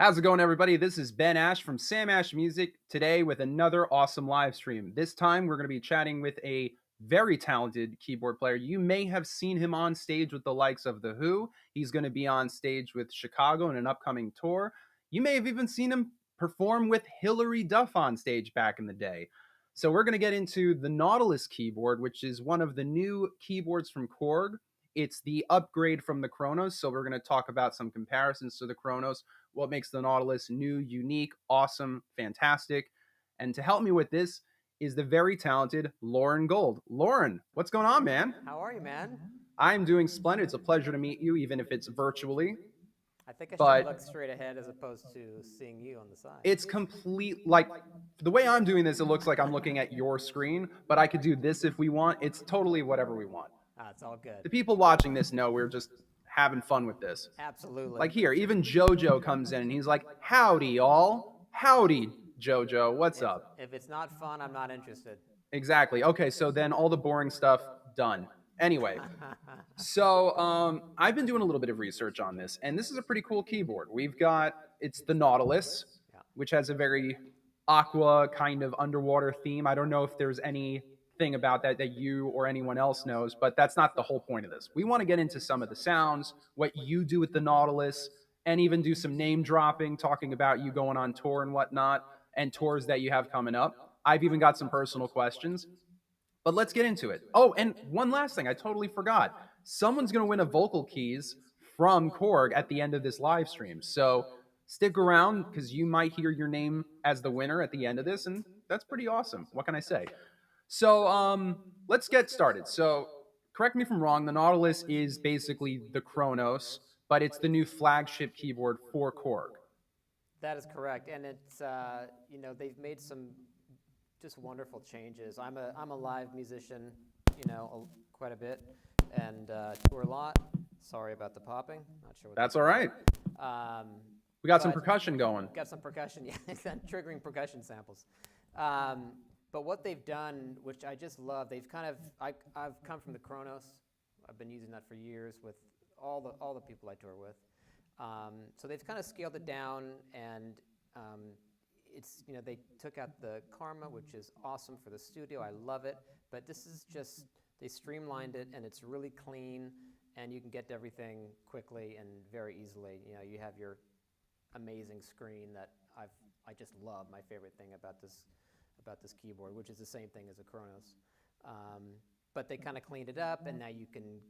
How's it going, everybody? This is Ben Ash from Sam Ash Music today with another awesome live stream. This time, we're going to be chatting with a very talented keyboard player. You may have seen him on stage with the likes of The Who. He's going to be on stage with Chicago in an upcoming tour. You may have even seen him perform with Hilary Duff on stage back in the day. So, we're going to get into the Nautilus keyboard, which is one of the new keyboards from KORG. It's the upgrade from the Kronos. So, we're going to talk about some comparisons to the Kronos, what makes the Nautilus new, unique, awesome, fantastic. And to help me with this is the very talented Loren Gold. Loren, what's going on, man? How are you, man? I'm doing splendid. It's a pleasure to meet you, even if it's virtually. I think I should But look straight ahead as opposed to seeing you on the side. it's complete, like, the way I'm doing this, it looks like I'm looking at your screen, but I could do this if we want. It's totally whatever we want. It's all good. The people watching this know we're just having fun with this. Absolutely. Like here, even JoJo comes in and he's like, "Howdy, y'all. Howdy, JoJo. What's up?" If it's not fun, I'm not interested. Exactly. Okay, so then all the boring stuff done. Anyway, so I've been doing a little bit of research on this, and this is a pretty cool keyboard. It's the Nautilus, Yeah. which has a very aqua kind of underwater theme. I don't know if there's anything about that you or anyone else knows, but that's not the whole point of this. We want to get into some of the sounds, what you do with the Nautilus, and even do some name dropping, talking about you going on tour and whatnot, and tours that you have coming up. I've even got some personal questions. But let's get into it. Oh, and one last thing, I totally forgot. Someone's going to win a vocal keys from KORG at the end of this live stream. So stick around because you might hear your name as the winner at the end of this, and that's pretty awesome. What can I say? So let's get started. So correct me if I'm wrong, the Nautilus is basically the Kronos, but it's the new flagship keyboard for KORG. That is correct, and it's they've made some just wonderful changes. I'm a live musician, quite a bit, and tour a lot. Sorry about the popping. Not sure what That's all right. We got some percussion going. Got some percussion, yeah, triggering percussion samples. But what they've done, which I just love, I've come from the Kronos. I've been using that for years with all the people I tour with. So they've kind of scaled it down, and they took out the Karma, which is awesome for the studio. I love it, but this is just, they streamlined it, and it's really clean, and you can get to everything quickly and very easily. You have your amazing screen that I just love. My favorite thing about this keyboard, which is the same thing as a Kronos. But they kind of cleaned it up, and now you can,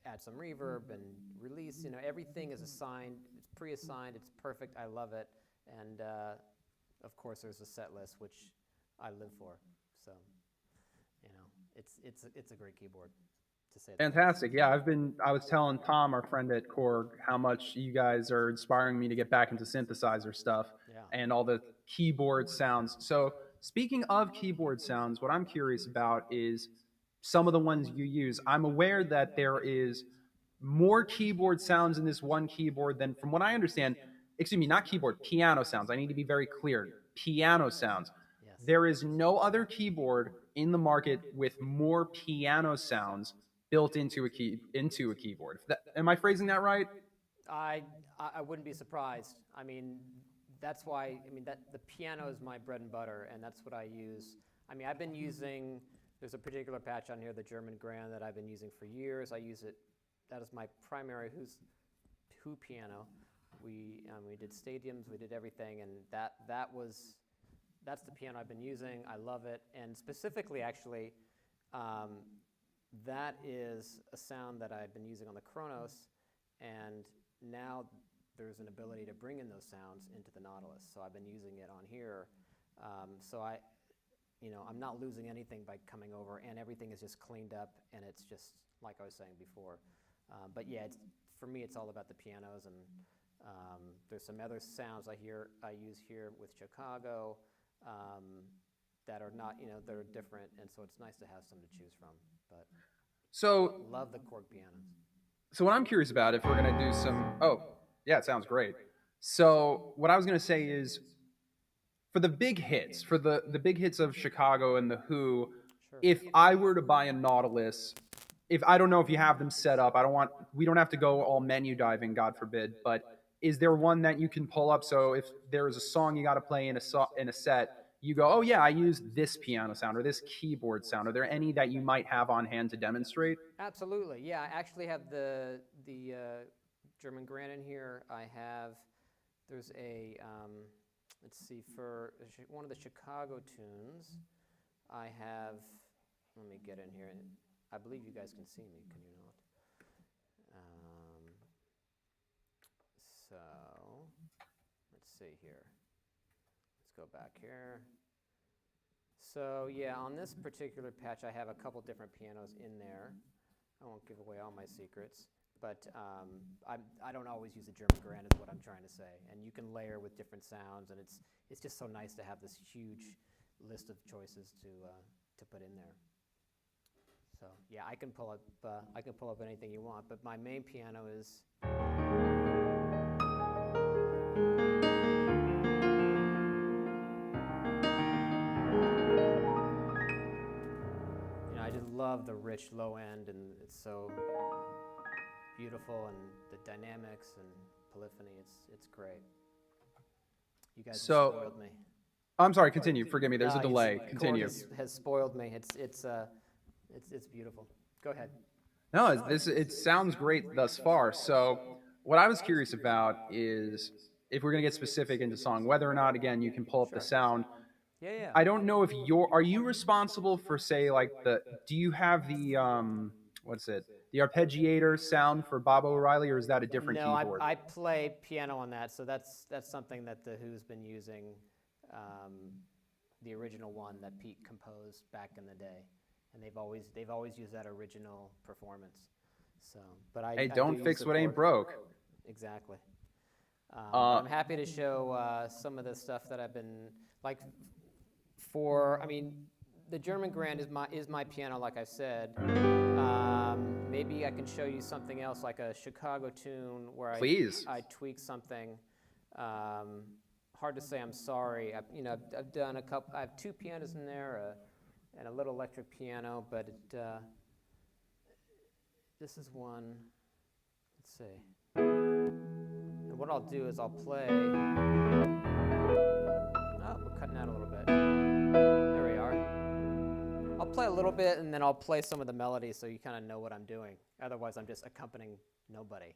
add some reverb and release. Everything is assigned. It's pre-assigned. It's perfect. I love it. And of course, there's a set list, which I live for. So, it's a great keyboard, to say that. Fantastic. Yeah, I was telling Tom, our friend at KORG, how much you guys are inspiring me to get back into synthesizer stuff and all the keyboard sounds. So speaking of keyboard sounds, what I'm curious about is some of the ones you use. I'm aware that there is more keyboard sounds in this one keyboard than, from what I understand, excuse me, not keyboard, piano sounds. I need to be very clear. Piano sounds. Yes. There is no other keyboard in the market with more piano sounds built into a keyboard. Am I phrasing that right? I wouldn't be surprised. I mean, that's why, the piano is my bread and butter, and that's what I use. I've been using, there's a particular patch on here, the German Grand, that I've been using for years. I use it, that is my primary Who piano. We did stadiums, we did everything, and that's the piano I've been using. I love it, and specifically, actually, that is a sound that I've been using on the Kronos, and now there's an ability to bring in those sounds into the Nautilus. So I've been using it on here. So I'm not losing anything by coming over, and everything is just cleaned up, and it's just like I was saying before. But yeah, for me, it's all about the pianos, and there's some other sounds I use here with Chicago that are not, that are different, and so it's nice to have some to choose from. But so love the KORG pianos. So what I'm curious about, if we're gonna do some, yeah, it sounds great. So what I was gonna say is, for the big hits, for the big hits of Chicago and the Who, Sure. if I were to buy a Nautilus, if I don't know if you have them set up, we don't have to go all menu diving, God forbid, but is there one that you can pull up? So if there is a song you got to play in a set, you go, oh yeah, I use this piano sound or this keyboard sound. Are there any that you might have on hand to demonstrate? Absolutely, yeah. I actually have the German grand in here. I have, there's a, let's see, for one of the Chicago tunes, I have, let me get in here. I believe you guys can see me, can you not? So, let's see here. Let's go back here. So yeah, on this particular patch, I have a couple different pianos in there. I won't give away all my secrets, but I don't always use the German grand is what I'm trying to say. And you can layer with different sounds, and it's just so nice to have this huge list of choices to put in there. So yeah, I can pull up anything you want, but my main piano is. I just love the rich low end, and it's so beautiful, and the dynamics and polyphony. It's great. You guys have spoiled me. I'm sorry. Continue. Forgive me. There's a delay. Continue. KORG has spoiled me. It's beautiful. Go ahead. No, it sounds great thus far. So what I was curious about is if we're gonna get specific into song, whether or not again you can pull up the sound. Yeah. I don't know if are you responsible for, say, like do you have the the arpeggiator sound for Bob O'Reilly, or is that a different keyboard? No, I play piano on that, so that's something that the Who's been using, the original one that Pete composed back in the day, and they've always used that original performance. So, but hey, don't fix what ain't broke. Exactly. I'm happy to show some of the stuff that I've been like. The German grand is my piano, like I said. Maybe I can show you something else, like a Chicago tune where I tweak something. Hard to say. I'm sorry. I've done a couple. I have two pianos in there, and a little electric piano. But this is one. Let's see. And what I'll do is I'll play. Oh, we're cutting out a little bit. There we are. I'll play a little bit, and then I'll play some of the melodies so you kind of know what I'm doing. Otherwise, I'm just accompanying nobody.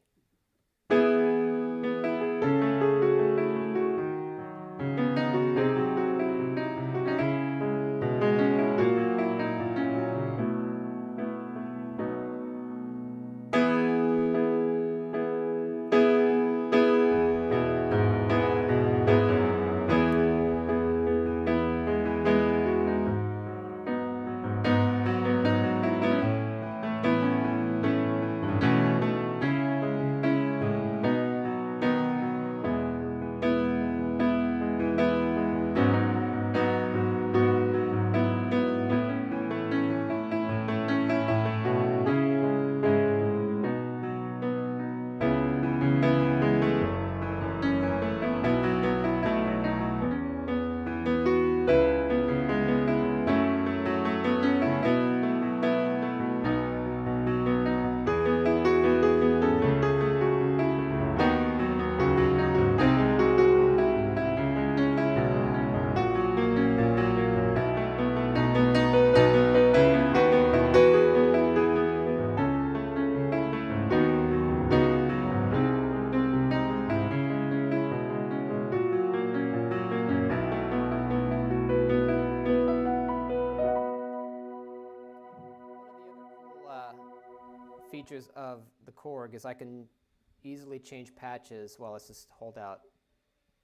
Features of the KORG is I can easily change patches while let's just hold out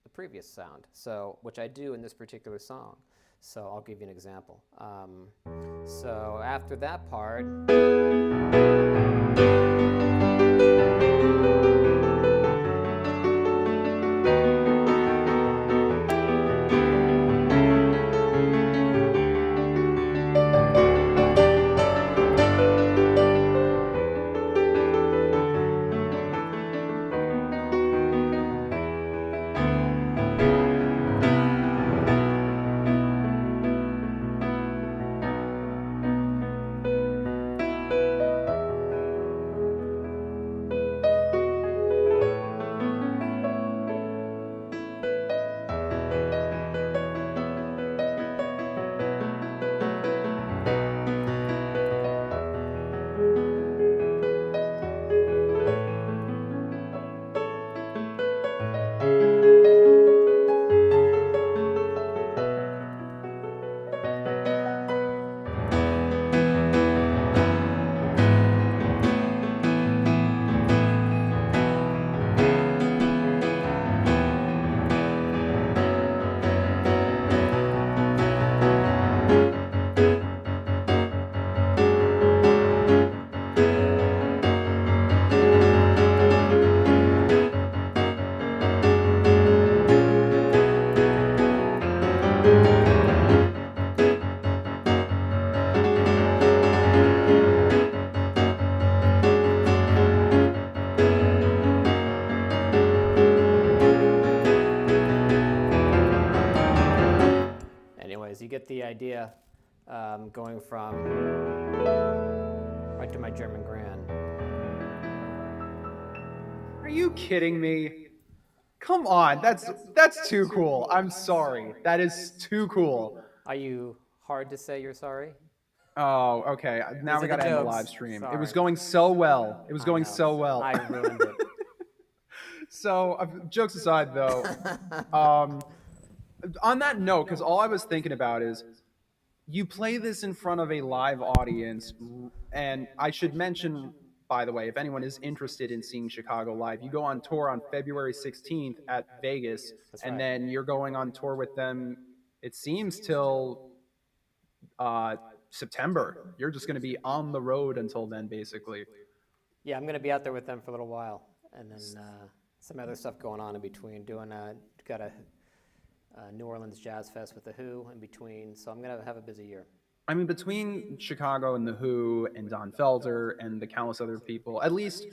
the previous sound, so which I do in this particular song. So I'll give you an example. So after that part, going from right to my German grand. Are you kidding me? Come on, that's too cool. I'm sorry. That is too cool. Are you hard to say you're sorry? Oh, okay. Now These we are the got to end the jokes. live stream. It was Sorry. going so well. It was I going know. so well. I ruined it. So, jokes aside, though, um, on that note, because all I was thinking about is you play this in front of a live audience, and I should mention, by the way, if anyone is interested in seeing Chicago live, you go on tour on February 16th at Vegas, That's and right. then you're going on tour with them, it seems, till uh, September. You're just going to be on the road until then, basically. Yeah, I'm going to be out there with them for a little while, and then some other stuff going on in between. Got a New Orleans Jazz Fest with the Who in between, so I'm going to have a busy year. I mean, between Chicago and the Who and Don Felder and the countless other people, at least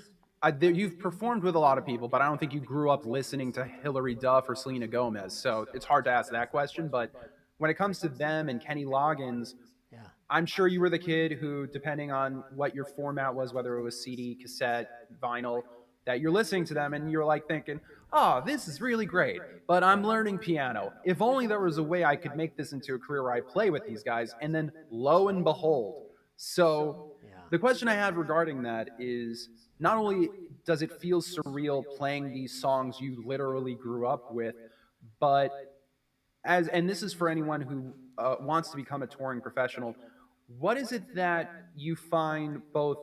you've performed with a lot of people, but I don't think you grew up listening to Hilary Duff or Selena Gomez. So it's hard to ask that question. But when it comes to them and Kenny Loggins, Yeah. I'm sure you were the kid who, depending on what your format was, whether it was CD, cassette, vinyl, that you're listening to them and you're like thinking, oh, this is really great, but I'm learning piano. If only there was a way I could make this into a career where I play with these guys. And then lo and behold. So Yeah. the question I have regarding that is not only does it feel surreal playing these songs you literally grew up with, but and this is for anyone who wants to become a touring professional, what is it that you find both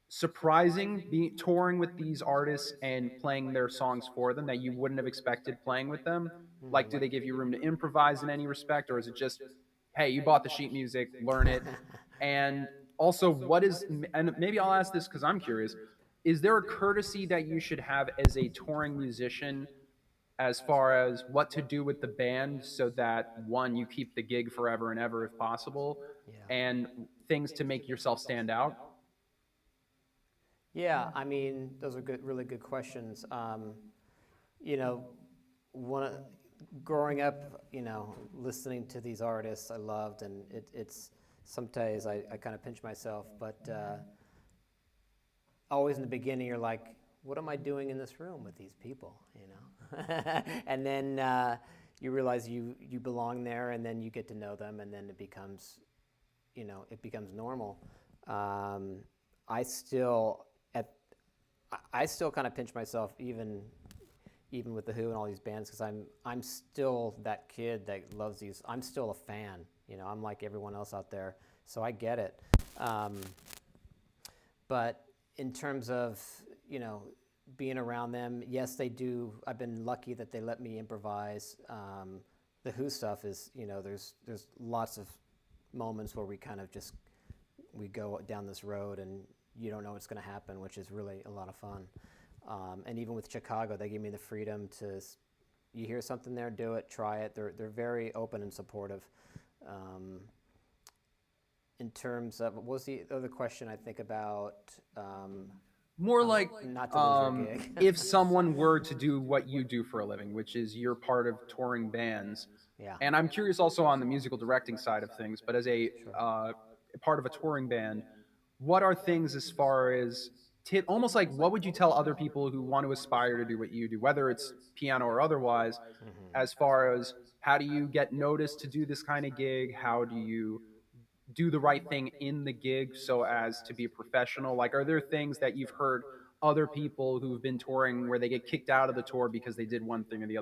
surprising touring with these artists and playing their songs for them that you wouldn't have expected playing with them? Like, do they give you room to improvise in any respect, or is it just, hey, you bought the sheet music, learn it? And also, and maybe I'll ask this because I'm curious, is there a courtesy that you should have as a touring musician as far as what to do with the band so that, one, you keep the gig forever and ever if possible, Yeah. and things to make yourself stand out? Yeah, I mean, those are really good questions. You know, growing up, listening to these artists I loved, and it's some days I kind of pinch myself, but always in the beginning you're like, what am I doing in this room with these people, And then you realize you belong there, and then you get to know them, and then it becomes, normal. I still kind of pinch myself even with the Who and all these bands, because I'm still that kid that loves these. I'm still a fan. I'm like everyone else out there, so I get it. But in terms of being around them, yes, they do. I've been lucky that they let me improvise. The Who stuff is, there's lots of moments where we kind of just go down this road and you don't know what's going to happen, which is really a lot of fun. And even with Chicago, they give me the freedom to, you hear something there, do it, try it. They're very open and supportive. In terms of, what was the other question I think about? More like, not to lose your gig. if someone were to do what you do for a living, which is you're part of touring bands. Yeah. And I'm curious also on the musical directing side of things, but as a part of a touring band, what are things as far as almost like what would you tell other people who want to aspire to do what you do, whether it's piano or otherwise, as far as how do you get noticed to do this kind of gig? How do you do the right thing in the gig so as to be a professional? Like, are there things that you've heard other people who've been touring where they get kicked out of the tour because they did one thing or the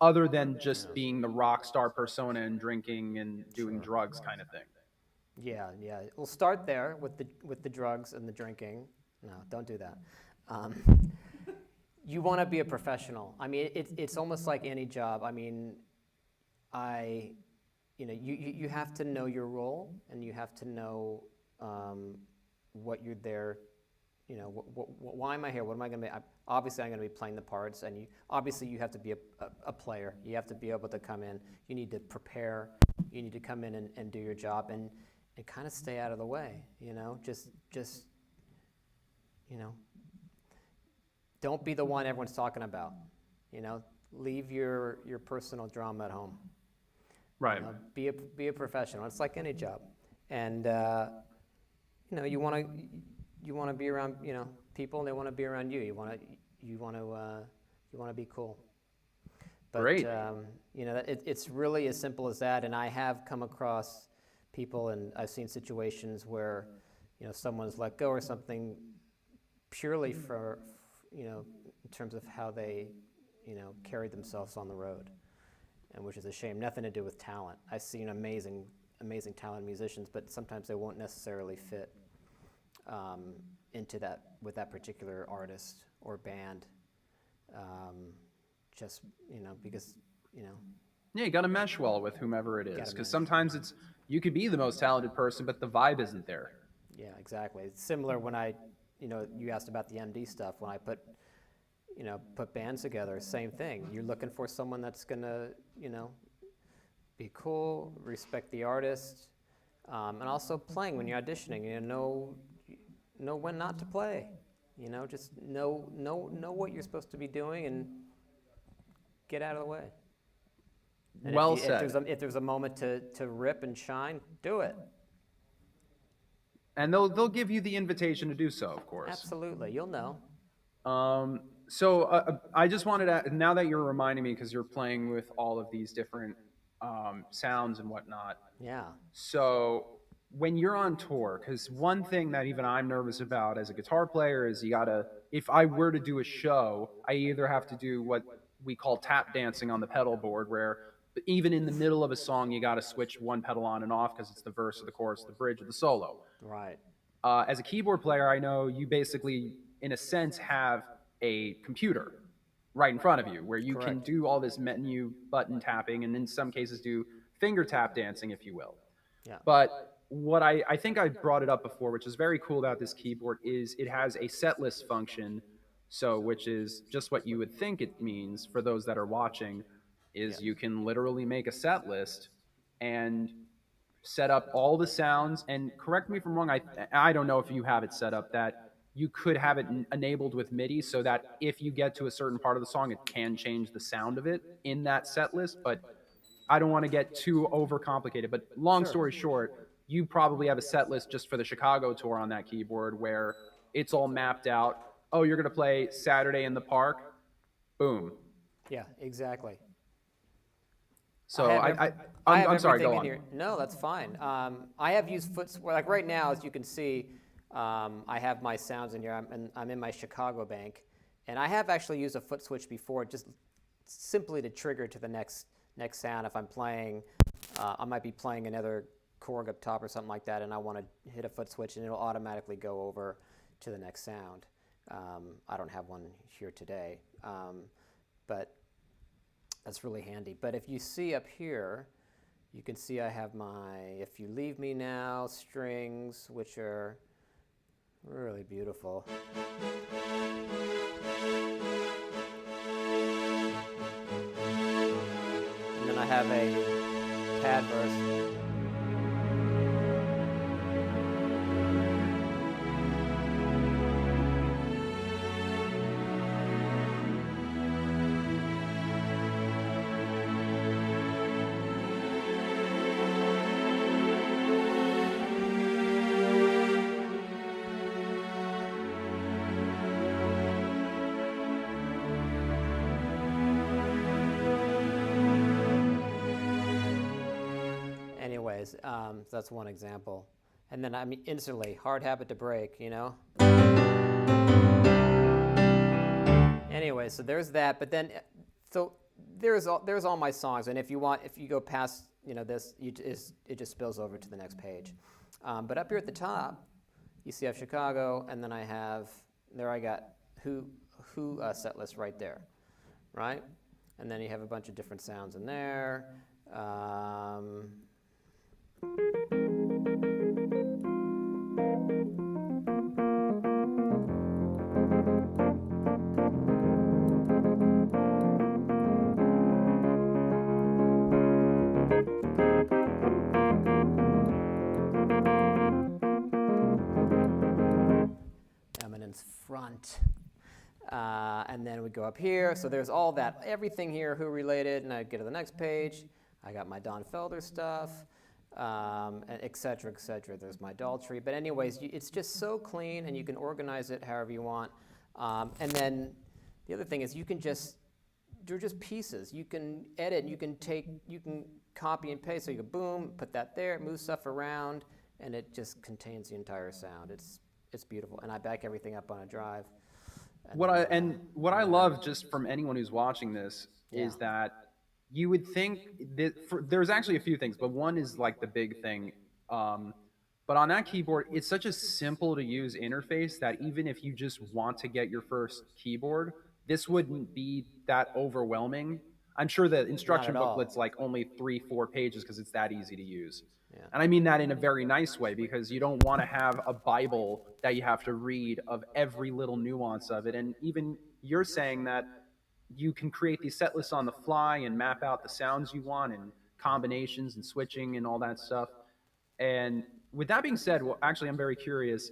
other than just being the rock star persona and drinking and doing drugs kind of thing? Yeah. We'll start there with the drugs and the drinking. No, don't do that. You want to be a professional. I mean, it's almost like any job. I mean, you have to know your role, and you have to know what you're there. Why am I here? What am I going to be? Obviously, I'm going to be playing the parts, and obviously you have to be a player. You have to be able to come in. You need to prepare. You need to come in and do your job, and kind of stay out of the way. Just don't be the one everyone's talking about. Leave your personal drama at home. Right. Be a professional. It's like any job. And you want to be around people, and they want to be around you. You want to be cool. But Great. it's really as simple as that. And I have come across people, and I've seen situations where someone's let go or something purely for in terms of how they carried themselves on the road, and which is a shame. Nothing to do with talent. I've seen amazing talented musicians, but sometimes they won't necessarily fit into that with that particular artist or band. Just because Yeah, you got to mesh well with whomever it is, because sometimes you could be the most talented person, but the vibe isn't there. Yeah, exactly. It's similar when you asked about the MD stuff. When I put bands together, same thing. You're looking for someone that's gonna, be cool, respect the artist, and also playing when you're auditioning. Know when not to play. Just know what you're supposed to be doing and get out of the way. And Well said. If there's a moment to rip and shine, do it. And they'll give you the invitation to do so, of course. Absolutely, you'll know. So I just wanted to, now that you're reminding me, because you're playing with all of these different sounds and whatnot. Yeah. So when you're on tour, because one thing that even I'm nervous about as a guitar player is if I were to do a show, I either have to do what we call tap dancing on the pedal board, where even in the middle of a song, you got to switch one pedal on and off because it's the verse or the chorus, the bridge or the solo. Right. As a keyboard player, I know you basically, in a sense, have a computer right in front of you where you can do all this menu button tapping, and in some cases do finger tap dancing, if you will. Yeah. But what I think I brought it up before, which is very cool about this keyboard, is it has a set list function. So, which is just what you would think it means for those that are watching, is you can literally make a set list and set up all the sounds. And correct me if I'm wrong, I don't know if you have it set up that you could have it enabled with MIDI so that if you get to a certain part of the song, it can change the sound of it in that set list. But I don't want to get too overcomplicated. But long story short, you probably have a set list just for the Chicago tour on that keyboard where it's all mapped out. Oh, you're going to play Saturday in the Park. Boom. Yeah, exactly. So I'm sorry, go on. No, that's fine. I have used like right now, as you can see, I have my sounds in here. I'm in my Chicago bank, and I have actually used a foot switch before, just simply to trigger to the next sound. If I'm playing, I might be playing another KORG up top or something like that, and I want to hit a foot switch, and it'll automatically go over to the next sound. I don't have one here today, but that's really handy. But if you see up here, you can see I have my If You Leave Me Now strings, which are really beautiful. And then I have a pad verse. That's one example. And then, instantly, hard habit to break, Anyway, so there's that. But then, so there's all my songs. And if you go past, this, it just spills over to the next page. But up here at the top, you see I have Chicago, and then I got Who set list right there, right? And then you have a bunch of different sounds in there. Eminence front. And then we go up here. So there's all that, everything here, Who related, and I get to the next page. I got my Don Felder stuff. and et cetera, et cetera. There's my doll tree. But anyways, it's just so clean, and you can organize it however you want. And then the other thing is they're just pieces. You can edit, you can copy and paste. So you go boom, put that there, move stuff around, and it just contains the entire sound. It's beautiful. And I back everything up on a drive. What I love just from anyone who's watching this is that you would think that there's actually a few things, but one is like the big thing. But on that keyboard, it's such a simple to use interface that even if you just want to get your first keyboard, this wouldn't be that overwhelming. I'm sure the instruction booklet's like only 3-4 pages because it's that easy to use. Yeah. And I mean that in a very nice way, because you don't want to have a Bible that you have to read of every little nuance of it. And even you're saying that you can create these set lists on the fly and map out the sounds you want and combinations and switching and all that stuff. And with that being said, well, actually, I'm very curious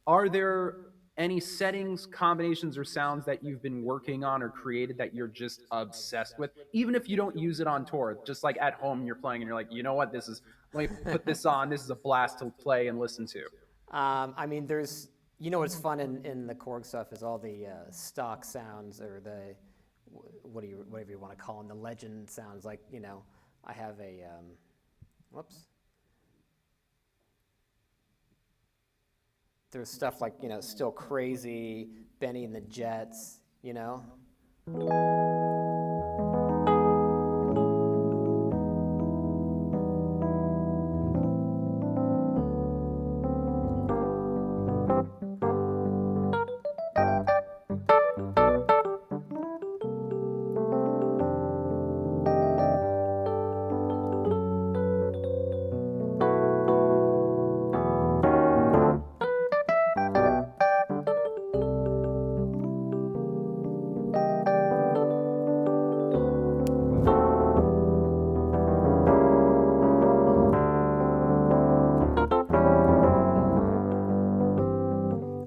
are there any settings, combinations, or sounds that you've been working on or created that you're just obsessed with? Even if you don't use it on tour, just like at home you're playing and you're like, you know what, let me put this on. This is a blast to play and listen to. I mean, what's fun in the KORG stuff is all the stock sounds, or the, whatever you want to call them, the legend sounds. Like, I have a, whoops. There's stuff like, Still Crazy, Benny and the Jets,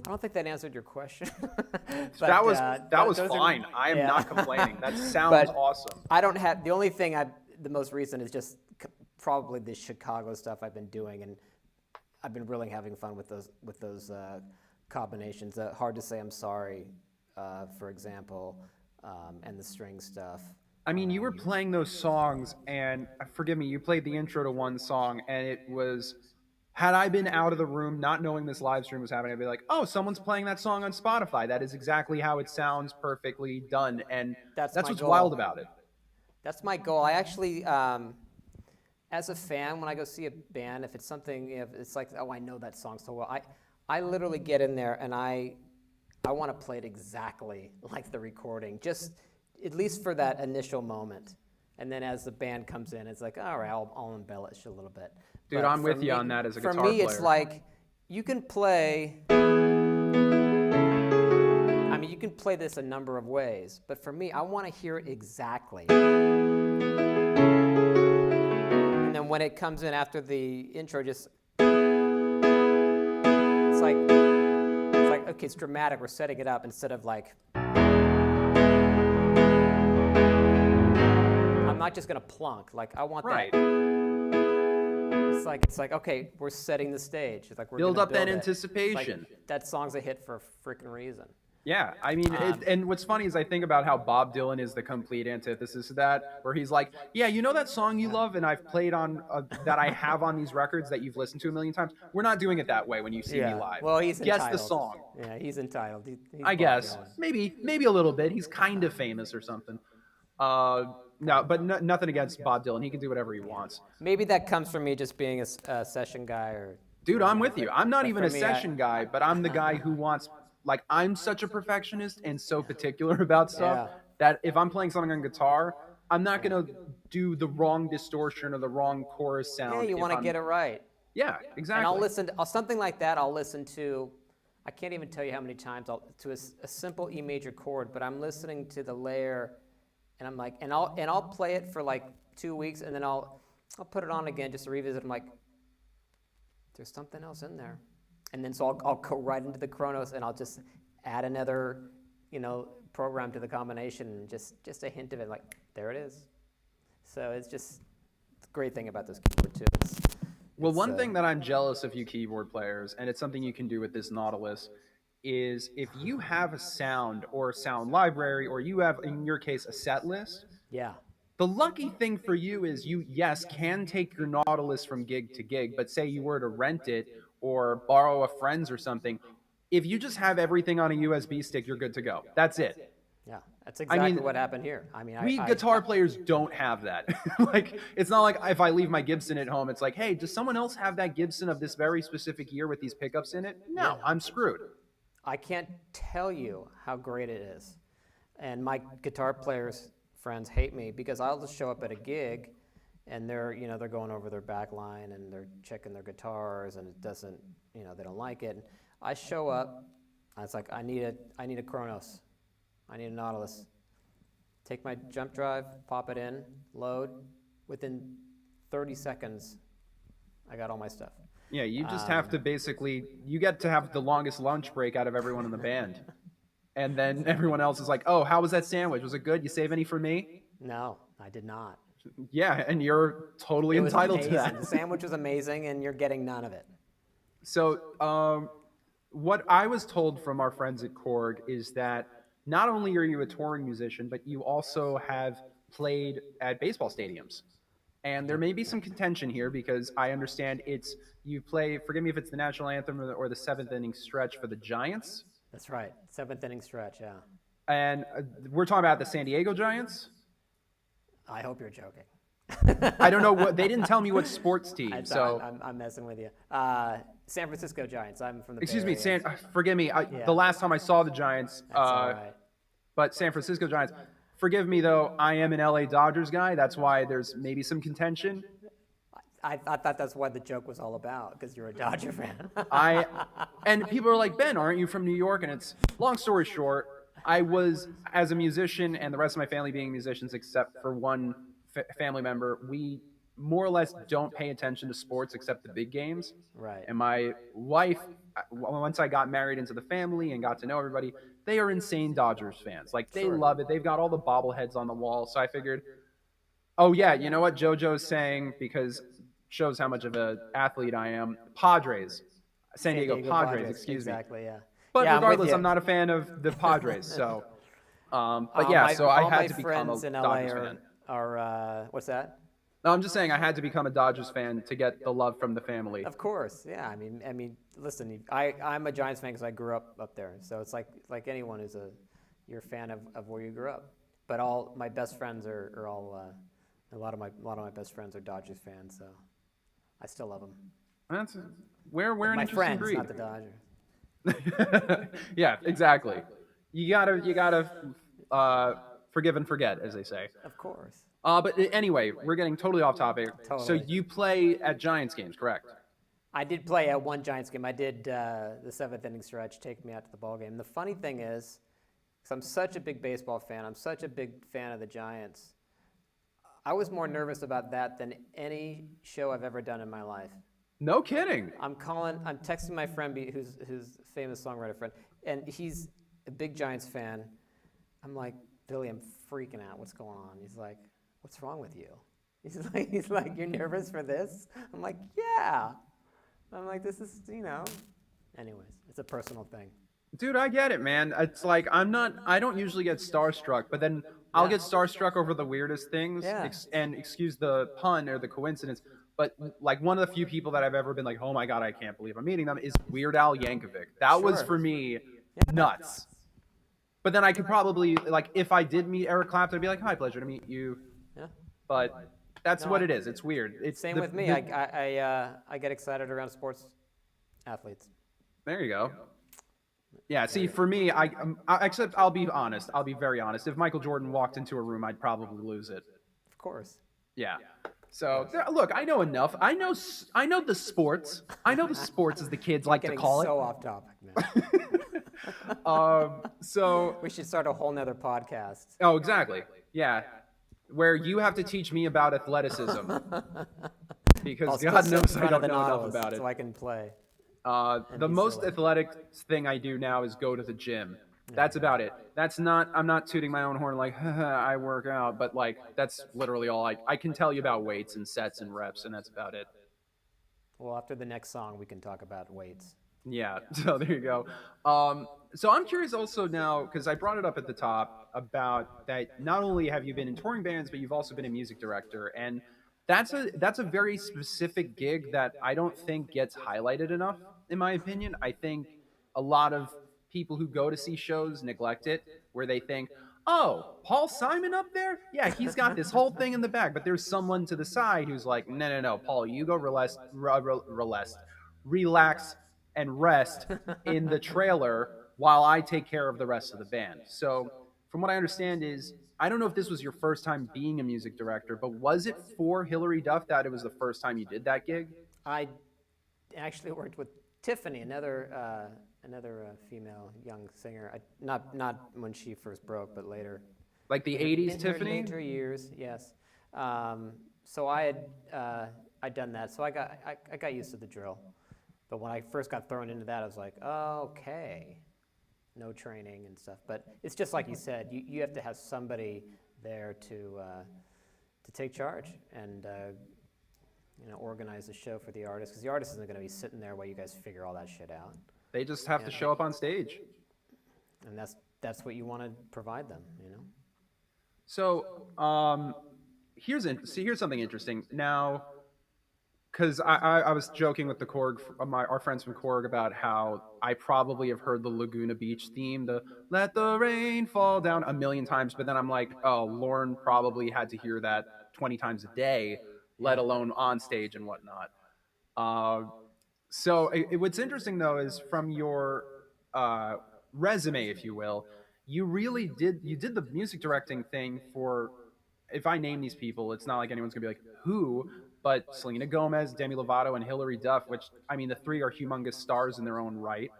I don't think that answered your question. But, that was fine. I am not complaining. That sounds awesome. I don't have, the only thing the most recent is just probably the Chicago stuff I've been doing, and I've been really having fun with those combinations. Hard to Say I'm Sorry, for example, and the string stuff. I mean, you were playing those songs, and forgive me, you played the intro to one song, and it was, had I been out of the room not knowing this live stream was happening, I'd be like, oh, someone's playing that song on Spotify. That is exactly how it sounds, perfectly done. And that's what's wild about it. That's my goal. I actually, as a fan, when I go see a band, if it's something, if it's like, oh, I know that song so well, I literally get in there and I want to play it exactly like the recording, just at least for that initial moment. And then as the band comes in, it's like, all right, I'll embellish a little bit. Dude, I'm with you on that as a guitar player. For me, it's like, you can play this a number of ways, but for me, I want to hear it exactly. And then when it comes in after the intro, it's like, okay, it's dramatic, we're setting it up, instead of like, I'm not just gonna plunk, like I want that. It's like, okay, we're setting the stage. It's like we're build up that it. anticipation. Like, that song's a hit for a freaking reason. Yeah, I mean, and what's funny is I think about how Bob Dylan is the complete antithesis of that, where he's like, yeah, you know that song you love and I've played on, that I have on these records that you've listened to a million times? We're not doing it that way when you see me live. Well, he's entitled. Guess the song. Yeah, he's entitled. He's I guess. Maybe a little bit. He's kind of famous or something. No, but nothing against Bob Dylan. He can do whatever he wants. Maybe that comes from me just being a session guy, or. Dude, I'm with you. I'm not even a session guy, but I'm the guy who wants, like, I'm such a perfectionist and so particular about stuff that if I'm playing something on guitar, I'm not going to do the wrong distortion or the wrong chorus sound. Yeah, you want to get it right. Yeah, exactly. And I'll listen to something like that. I'll listen to, I can't even tell you how many times, to a simple E major chord, but I'm listening to the layer. And I'm like, and I'll play it for like 2 weeks, and then I'll put it on again just to revisit. I'm like, there's something else in there, and then so I'll go right into the Kronos, and I'll just add another, program to the combination, and just a hint of it, like there it is. So it's just great thing about this keyboard too. Well, one thing that I'm jealous of you keyboard players, and it's something you can do with this Nautilus, is if you have a sound or a sound library, or you have, in your case, a set list, yeah, the lucky thing for you is you, yes, can take your Nautilus from gig to gig, but say you were to rent it or borrow a friend's or something, if you just have everything on a USB stick, you're good to go. That's it. yeah, that's I exactly mean, what happened here. I mean, we guitar players don't have that. Like, it's not like if I leave my Gibson at home, it's like, hey, does someone else have that Gibson of this very specific year with these pickups in it? No, I'm screwed. I can't tell you how great it is. And my guitar players friends hate me because I'll just show up at a gig and they're going over their back line and they're checking their guitars and it doesn't, they don't like it. And I show up, I was like, I need a Kronos. I need a Nautilus. Take my jump drive, pop it in, load. Within 30 seconds, I got all my stuff. Yeah, you just have to you get to have the longest lunch break out of everyone in the band. And then everyone else is like, oh, how was that sandwich? Was it good? You save any for me? No, I did not. Yeah, and you're totally entitled to that. The sandwich was amazing, and you're getting none of it. So what I was told from our friends at KORG is that not only are you a touring musician, but you also have played at baseball stadiums. And there may be some contention here because I understand you play, forgive me if it's the national anthem or the seventh inning stretch for the Giants. That's right, seventh inning stretch, yeah. And we're talking about the San Diego Giants? I hope you're joking. I don't know they didn't tell me what sports team, I'm messing with you. San Francisco Giants, I'm from the Excuse Bay me, Area. forgive me, the last time I saw the Giants, all right. but San Francisco Giants, forgive me though, I am an LA Dodgers guy, that's why there's maybe some contention. I thought that's what the joke was all about, because you're a Dodger fan. And people are like, Ben, aren't you from New York? And it's, long story short, I was, as a musician, and the rest of my family being musicians, except for one family member, we more or less don't pay attention to sports except the big games. Right. And my wife, once I got married into the family and got to know everybody, they are insane Dodgers fans. Like, they love it. They've got all the bobbleheads on the wall. So I figured, oh, yeah, you know what JoJo's saying, because shows how much of an athlete I am. Padres. San Diego Padres, excuse me. Exactly, yeah. But regardless, I'm not a fan of the Padres, so. But yeah, so I had to become a Dodgers fan. What's that? No, I'm just saying I had to become a Dodgers fan to get the love from the family. Of course, yeah. I mean, listen, I'm a Giants fan because I grew up there. So it's like anyone who's you're a fan of where you grew up. But all my best friends are all a lot of my best friends are Dodgers fans. So I still love them. We're an interesting friends, breed. not the Dodgers. Yeah, exactly. You gotta forgive and forget, as they say. Of course. But anyway, we're getting totally off topic. Totally. So you play at Giants games, correct? I did play at one Giants game. I did the seventh inning stretch, take me out to the ball game. The funny thing is, because I'm such a big baseball fan, I'm such a big fan of the Giants, I was more nervous about that than any show I've ever done in my life. No kidding. I'm texting my friend, who's a famous songwriter friend, and he's a big Giants fan. I'm like, Billy, I'm freaking out. What's going on? He's like, what's wrong with you? He's like, you're nervous for this? I'm like, yeah. I'm like, this is, Anyways, it's a personal thing. Dude, I get it, man. It's like, I don't usually get starstruck, but then I'll get starstruck over the weirdest things. Yeah. And excuse the pun or the coincidence, but like one of the few people that I've ever been like, oh my God, I can't believe I'm meeting them is Weird Al Yankovic. That was for me nuts. But then I could probably, like, if I did meet Eric Clapton, I'd be like, hi, pleasure to meet you. Yeah. But that's what it is. It's weird. It's Same with me. I get excited around sports athletes. There you go. Yeah, see, for me, except I'll be honest. I'll be very honest. If Michael Jordan walked into a room, I'd probably lose it. Of course. Yeah. So, look, I know enough. I know the sports. I know the sports, as the kids like to call it. So off topic, man. So we should start a whole nother podcast. Oh, exactly. Yeah. Where you have to teach me about athleticism. Because God knows I don't know enough about it. So I can play. The most athletic thing I do now is go to the gym. Yeah. That's about it. That's not, I'm not tooting my own horn like, I work out, but like, that's literally all I can tell you about weights and sets and reps, and that's about it. Well, after the next song, we can talk about weights. Yeah, so there you go. So I'm curious also now, because I brought it up at the top about that not only have you been in touring bands, but you've also been a music director. And that's a very specific gig that I don't think gets highlighted enough, in my opinion. I think a lot of people who go to see shows neglect it, where they think, oh, Paul Simon up there? Yeah, he's got this whole thing in the back. But there's someone to the side who's like, no, no, no, Paul, you go relax and rest in the trailer while I take care of the rest of the band. So, from what I understand is, I don't know if this was your first time being a music director, but was it for Hillary Duff that it was the first time you did that gig? I actually worked with Tiffany, another female young singer. Not when she first broke, but later. Like the 80s In her Tiffany? later years, yes. So I'd done that, so I got used to the drill. But when I first got thrown into that, I was like, oh, okay, no training and stuff. But it's just like you said, you have to have somebody there to take charge and organize the show for the artist, because the artist isn't going to be sitting there while you guys figure all that shit out. They just have to show up on stage. And that's what you want to provide them. So, here's something interesting. Now, because I was joking with the KORG, our friends from KORG, about how I probably have heard the Laguna Beach theme, the "Let the Rain Fall Down" a million times, but then I'm like, oh, Loren probably had to hear that 20 times a day, let Yeah. alone on stage and whatnot. Uh, so what's interesting though is from your uh, resume, if you will, you did the music directing thing for. If I name these people, it's not like anyone's gonna be like who, but Selena Gomez, Demi Lovato, and Hilary Duff, which I mean the three are humongous stars in their own right.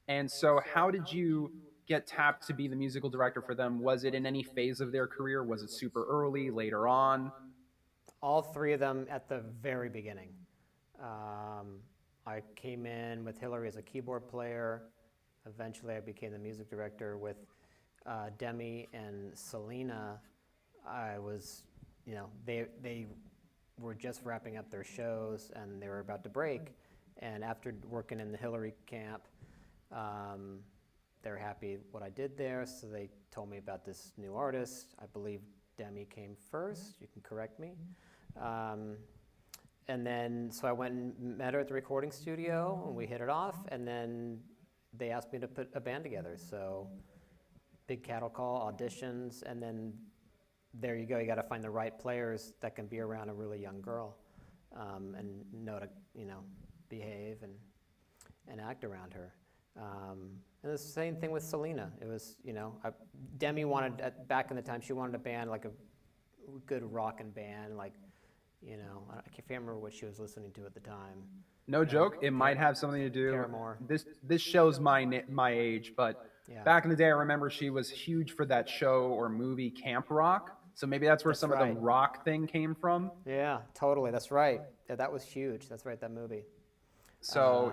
And so, how did you get tapped to be the musical director for them? Was it in any phase of their career? Was it super early, later on? All three of them at the very beginning. Um, I came in with Hillary as a keyboard player. Eventually, I became the music director with Demi and Selena. I was, they were just wrapping up their shows and they were about to break. And after working in the Hillary camp, they're happy what I did there, so they told me about this new artist. I believe Demi came first. You can correct me. And then, so I went and met her at the recording studio, and we hit it off, and then they asked me to put a band together. So big cattle call, auditions, and then there you go. You got to find the right players that can be around a really young girl and know to, behave and act around her. And the same thing with Selena. It was, Demi wanted, back in the time, she wanted a band, like a good rockin' band, like, I can't remember what she was listening to at the time. No joke. It might have something to do. Paramore. This shows my age, but Yeah. back in the day, I remember she was huge for that show or movie Camp Rock. So maybe that's where That's some of right. the rock thing came from. Yeah, totally. That's right. Yeah, that was huge. That's right, that movie. So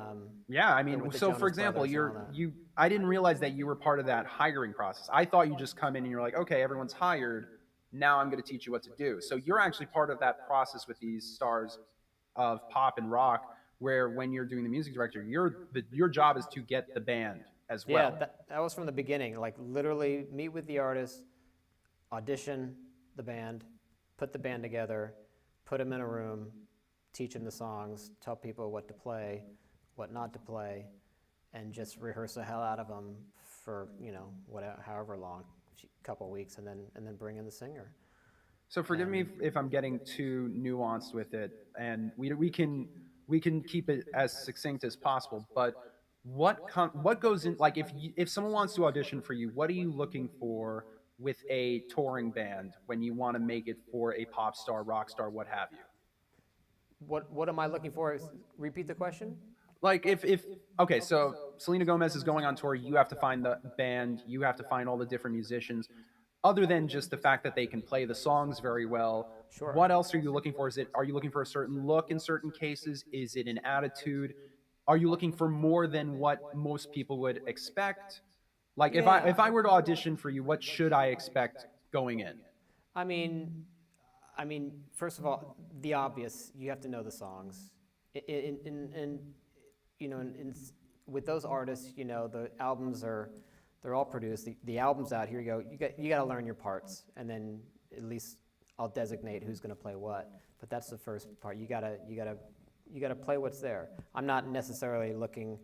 yeah, I mean, with the so for Jonas example, Brothers and all that. I didn't realize that you were part of that hiring process. I thought you just come in and you're like, okay, everyone's hired. Now I'm going to teach you what to do. So you're actually part of that process with these stars of pop and rock, where when you're doing the music director, your job is to get the band as well. Yeah, that was from the beginning. Like literally meet with the artist, audition the band, put the band together, put them in a room, teach them the songs, tell people what to play, what not to play, and just rehearse the hell out of them for however long, a couple of weeks, and then bring in the singer. So forgive me if I'm getting too nuanced with it, and we can keep it as succinct as possible. But what goes in, like if someone wants to audition for you, what are you looking for with a touring band when you want to make it for a pop star, rock star, what have you? What am I looking for? Repeat the question. Like if okay, so Selena Gomez is going on tour, you have to find the band, you have to find all the different musicians. Other than just the fact that they can play the songs very well, Sure. what else are you looking for? Are you looking for a certain look in certain cases? Is it an attitude? Are you looking for more than what most people would expect? Like if I were to audition for you, what should I expect going in? I mean, first of all, the obvious, you have to know the songs. In you know, with those artists, you know, the albums they're all produced. The album's out. Here you go. You got to learn your parts, and then at least I'll designate who's going to play what. But that's the first part. You gotta play what's there. I'm not necessarily looking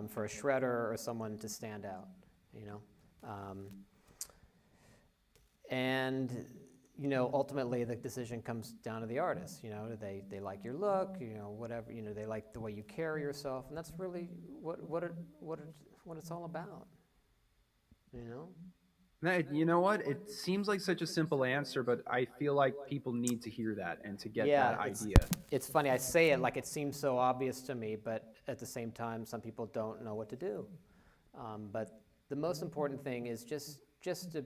for a shredder or someone to stand out, you know. And you know, ultimately the decision comes down to the artist. You know, they like your look, you know, whatever, you know, they like the way you carry yourself, and that's really what it's all about. You know. You know what? It seems like such a simple answer, but I feel like people need to hear that and to get that idea. It's funny. I say it like it seems so obvious to me, but at the same time, some people don't know what to do. But the most important thing is just to,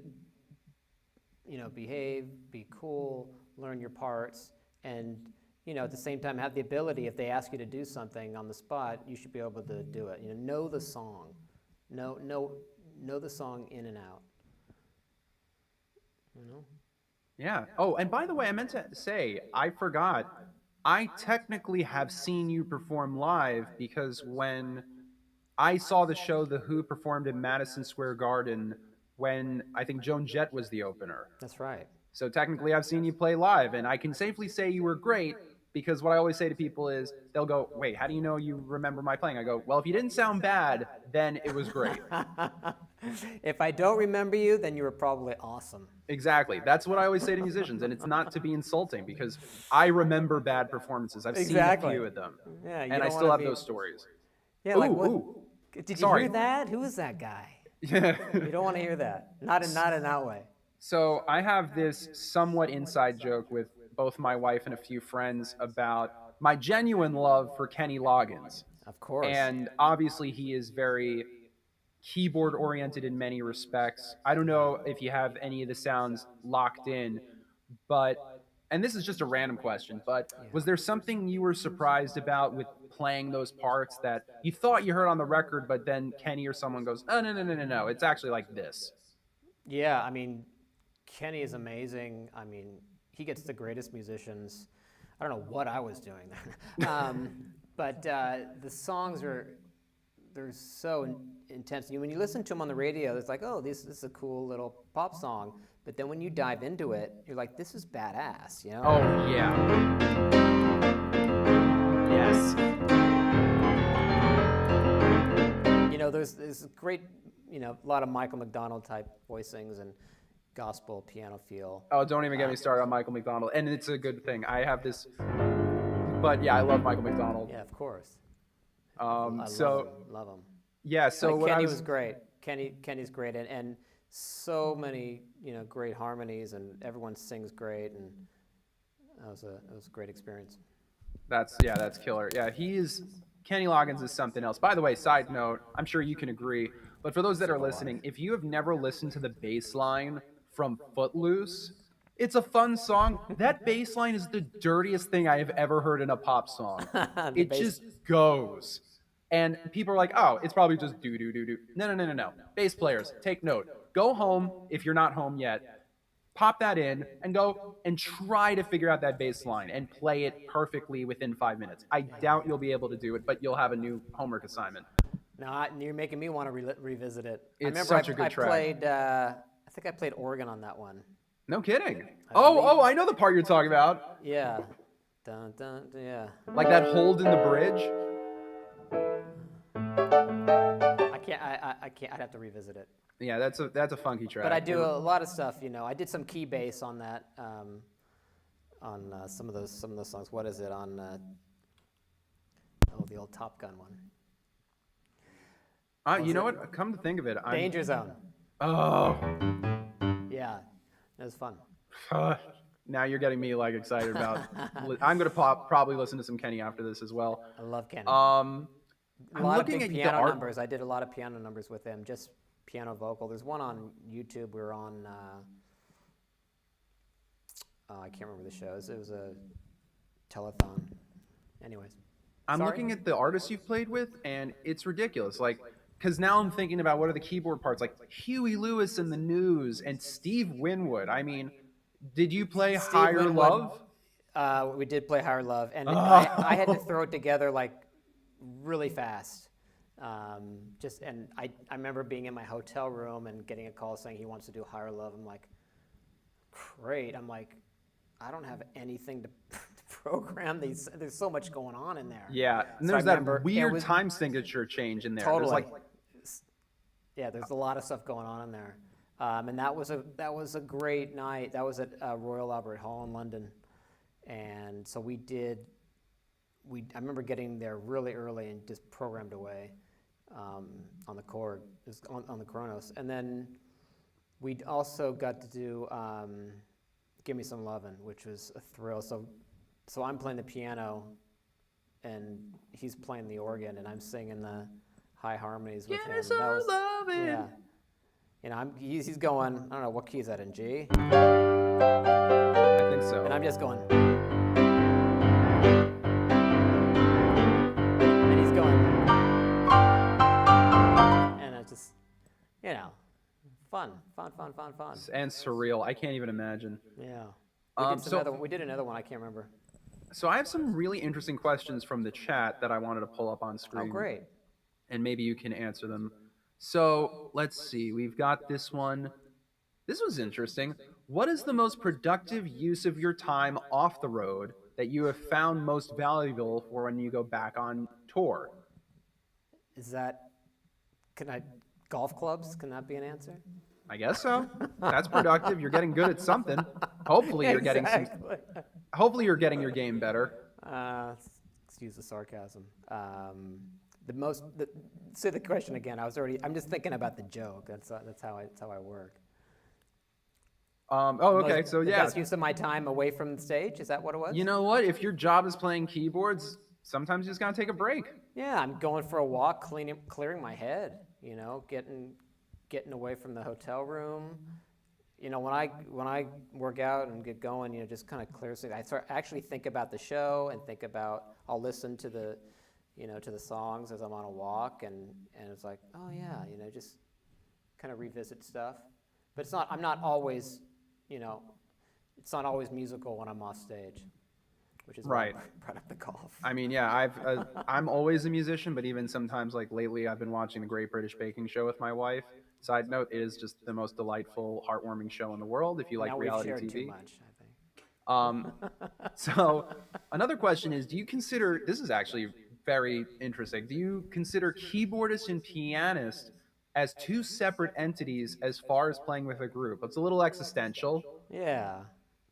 you know, behave, be cool, learn your parts, and, you know, at the same time have the ability, if they ask you to do something on the spot, you should be able to do it. You know the song, know the song in and out. You know? Yeah. Oh, and by the way, I meant to say, I forgot. I technically have seen you perform live because when I saw the show The Who performed in Madison Square Garden when I think Joan Jett was the opener. That's right. So technically I've seen you play live, and I can safely say you were great because what I always say to people is they'll go, "Wait, how do you know you remember my playing?" I go, "Well, if you didn't sound bad, then it was great." If I don't remember you, then you were probably awesome. Exactly. That's what I always say to musicians, and it's not to be insulting because I remember bad performances. I've seen a few of them, Yeah, and I still have those stories. Yeah, ooh, like what? Ooh. Did you Sorry. hear that? Who is that guy? Yeah. You don't want to hear that. Not in that way. So I have this somewhat inside joke with both my wife and a few friends about my genuine love for Kenny Loggins. Of course. And obviously he is very keyboard oriented in many respects. I don't know if you have any of the sounds locked in, but, and this is just a random question, but was there something you were surprised about with playing those parts that you thought you heard on the record, but then Kenny or someone goes, "Oh, no, it's actually like this"? Yeah, I mean, Kenny is amazing. I mean, he gets the greatest musicians. I don't know what I was doing there. But the songs they're so intense. When you listen to them on the radio, it's like, oh, this is a cool little pop song. But then when you dive into it, you're like, this is badass, you know? Oh, yeah. Yes. You know, there's great, you know, a lot of Michael McDonald type voicings and gospel piano feel. Oh, don't even get me started on Michael McDonald. And it's a good thing. I have this, but yeah, I love Michael McDonald. Yeah, of course. Love him. Yeah, so like Kenny was great. Kenny's great, and so many, you know, great harmonies, and everyone sings great, and it was a great experience. That's killer. Yeah, Kenny Loggins is something else. By the way, side note, I'm sure you can agree, but for those that are listening, if you have never listened to the bass line from Footloose, it's a fun song. That bass line is the dirtiest thing I have ever heard in a pop song. It just goes. And people are like, oh, it's probably just do, do, do, do. No. Bass players, take note. Go home if you're not home yet. Pop that in and go and try to figure out that bass line and play it perfectly within 5 minutes. I doubt you'll be able to do it, but you'll have a new homework assignment. No, you're making me want to revisit it. It's such a good track. I think I played organ on that one. No kidding. Oh, I know the part you're talking about. Yeah. Dun, dun, yeah. Like that hold in the bridge? I can't. I'd have to revisit it. Yeah, that's a funky track. But I do a lot of stuff. You know, I did some key bass on that, on some of those songs. What is it on? The old Top Gun one. You know what? Come to think of it, Danger Zone. Oh. Yeah, it was fun. Now you're getting me like excited about. I'm gonna probably listen to some Kenny after this as well. I love Kenny. I'm a lot looking of at piano the numbers. I did a lot of piano numbers with him, just piano vocal. There's one on YouTube. We were on. I can't remember the show. It was a telethon. Anyways, I'm looking at the artists you've played with, and it's ridiculous. Like because now I'm thinking about what are the keyboard parts, like Huey Lewis in the News and Steve Winwood. I mean, did you play Steve Higher Winwood, Love? we did play Higher Love, and I had to Oh. throw it together like really fast. And I remember being in my hotel room and getting a call saying he wants to do Higher Love. I'm like, great. I'm like, I don't have anything to program these. There's so much going on in there. Yeah, and So I there's that remember it weird was time signature change in there. There's totally. like, Yeah, there's a lot of stuff going on in there, and that was a great night. That was at Royal Albert Hall in London, and so I remember getting there really early and just programmed away on the KORG, on the Kronos, and then we also got to do "Give Me Some Lovin'," which was a thrill. So I'm playing the piano, and he's playing the organ, and I'm singing the high harmonies with him. some lovin'. Yeah. You know, he's going, I don't know, what key is that in, G? I think so. And I'm just going. And he's going. And it's just, you know, fun. And surreal. I can't even imagine. Yeah. So We did another one, I can't remember. So I have some really interesting questions from the chat that I wanted to pull up on screen. Oh, great. And maybe you can answer them. So let's see. We've got this one. This was interesting. What is the most productive use of your time off the road that you have found most valuable for when you go back on tour? Golf clubs? Can that be an answer? I guess so. That's productive. You're getting good at something. Hopefully you're getting some. Hopefully you're getting your game better. Excuse the sarcasm. Say the question again. I'm just thinking about the joke. That's how I work. Okay. So The yeah. best use of my time away from the stage. Is that what it was? You know what? If your job is playing keyboards, sometimes you just gotta take a break. Yeah, I'm going for a walk, clearing my head. You know, getting away from the hotel room. You know, when I work out and get going, you know, just kind of clears things. I actually think about the show and I'll listen to the songs as I'm on a walk, and it's like, oh yeah, you know, just kind of revisit stuff. But I'm not always, you know, it's not always musical when I'm off stage, which is right. why I brought up the golf. I mean, yeah, I'm always a musician, but even sometimes, like lately, I've been watching the Great British Baking Show with my wife. Side note, it is just the most delightful, heartwarming show in the world if you like now reality we've shared TV. Too much, I think. So another question is, do you consider, this is actually very interesting, do you consider keyboardist and pianist as two separate entities as far as playing with a group? It's a little existential. Yeah.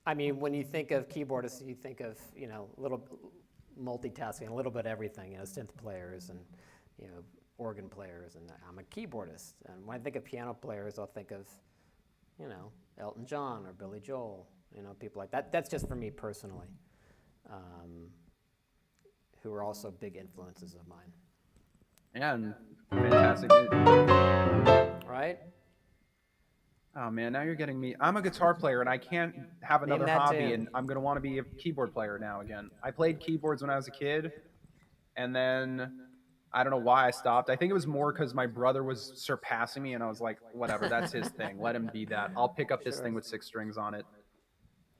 I mean, when you think of keyboardists, you think of, you know, a little multitasking, a little bit of everything, you know, synth players and, you know, organ players, and I'm a keyboardist. And when I think of piano players, I'll think of, you know, Elton John or Billy Joel, you know, people like that. That's just for me personally, who are also big influences of mine. And fantastic. Right? Oh man, now you're getting me. I'm a guitar player and I can't have another hobby, and I'm going to want to be a keyboard player now again. I played keyboards when I was a kid, and then I don't know why I stopped. I think it was more because my brother was surpassing me, and I was like, whatever, that's his thing. Let him be that. I'll pick up this thing with 6 strings on it.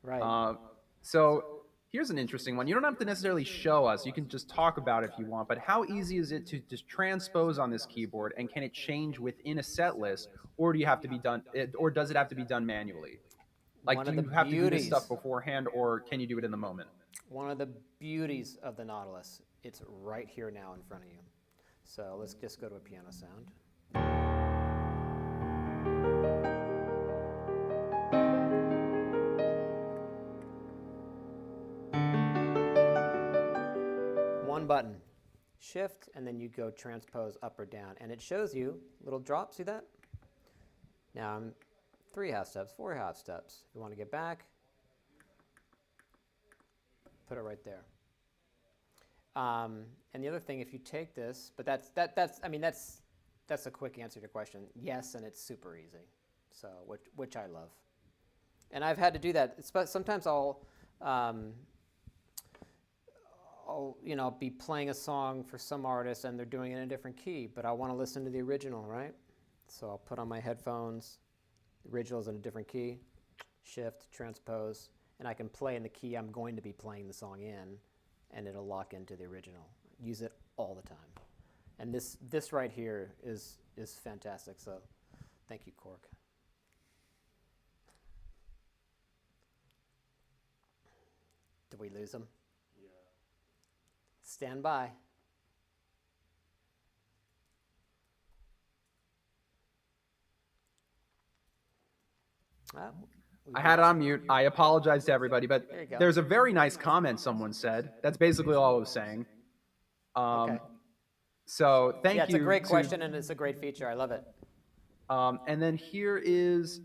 Right. So here's an interesting one. You don't have to necessarily show us. You can just talk about it if you want. But how easy is it to just transpose on this keyboard, and can it change within a set list, or do you have to be done, or does it have to be done manually? Like, do you have to do this stuff beforehand, or can you do it in the moment? One of the beauties of the Nautilus, it's right here now in front of you. So let's just go to a piano sound. One button, shift, and then you go transpose up or down. And it shows you little drop, see that? Now I'm 3 half steps, 4 half steps. If you want to get back, put it right there. And the other thing, if you take this, but that's a quick answer to your question. Yes, and it's super easy. So which I love. And I've had to do that. Sometimes I'll I'll be playing a song for some artist and they're doing it in a different key, but I want to listen to the original, right? So I'll put on my headphones, the original's in a different key, shift, transpose, and I can play in the key I'm going to be playing the song in, and it'll lock into the original. Use it all the time. And this right here is fantastic, so thank you, KORG. Did we lose him? Yeah. Stand by. I had it on mute. I apologize to everybody, but there's a very nice comment someone said. That's basically all I was saying. Okay. So thank you. Yeah, it's a great question, and it's a great feature. I love it. And then here is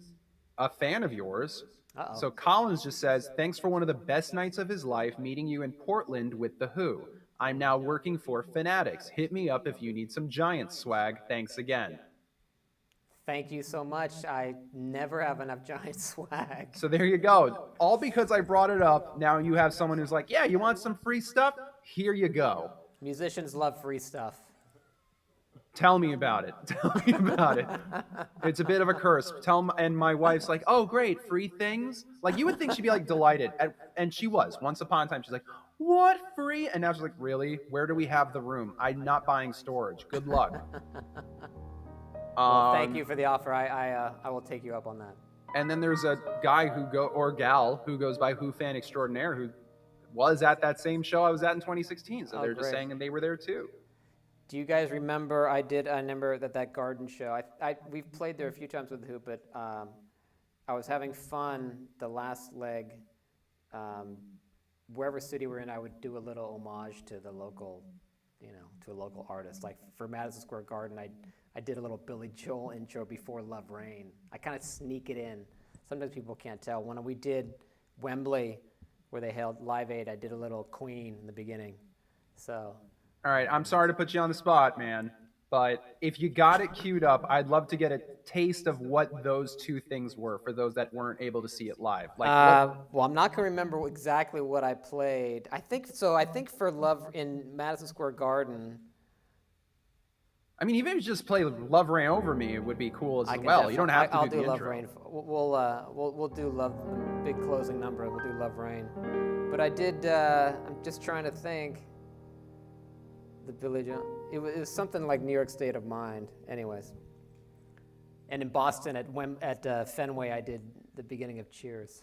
a fan of yours. Uh-oh. So Collins just says, thanks for one of the best nights of his life, meeting you in Portland with The Who. I'm now working for Fanatics. Hit me up if you need some Giants swag. Thanks again. Thank you so much. I never have enough Giant swag. So there you go. All because I brought it up. Now you have someone who's like, yeah, you want some free stuff? Here you go. Musicians love free stuff. Tell me about it. Tell me about it. It's a bit of a curse. And my wife's like, oh, great, free things? Like, you would think she'd be, like, delighted. And she was. Once upon a time, she's like, what, free? And now she's like, really? Where do we have the room? I'm not buying storage. Good luck. Well, thank you for the offer. I will take you up on that. And then there's a guy or gal who goes by Who Fan Extraordinaire who was at that same show I was at in 2016. So they're just saying that they were there too. Do you guys remember? I remember that garden show. We've played there a few times with the Who, but I was having fun the last leg. Wherever city we're in, I would do a little homage to the local, to a local artist. Like for Madison Square Garden, I did a little Billy Joel intro before Love Rain. I kind of sneak it in. Sometimes people can't tell. When we did Wembley, where they held Live Aid, I did a little Queen in the beginning. So. All right, I'm sorry to put you on the spot, man, but if you got it queued up, I'd love to get a taste of what those two things were for those that weren't able to see it live. Well, I'm not going to remember exactly what I played. I think for Love in Madison Square Garden. I mean, even if you just play Love Rain Over Me, it would be cool as well. You don't have to do the Love intro. Rain. We'll do Love, big closing number. We'll do Love Rain. But I did. I'm just trying to think. The Billy Joel. It was something like New York State of Mind. Anyways. And in Boston at Fenway, I did the beginning of Cheers.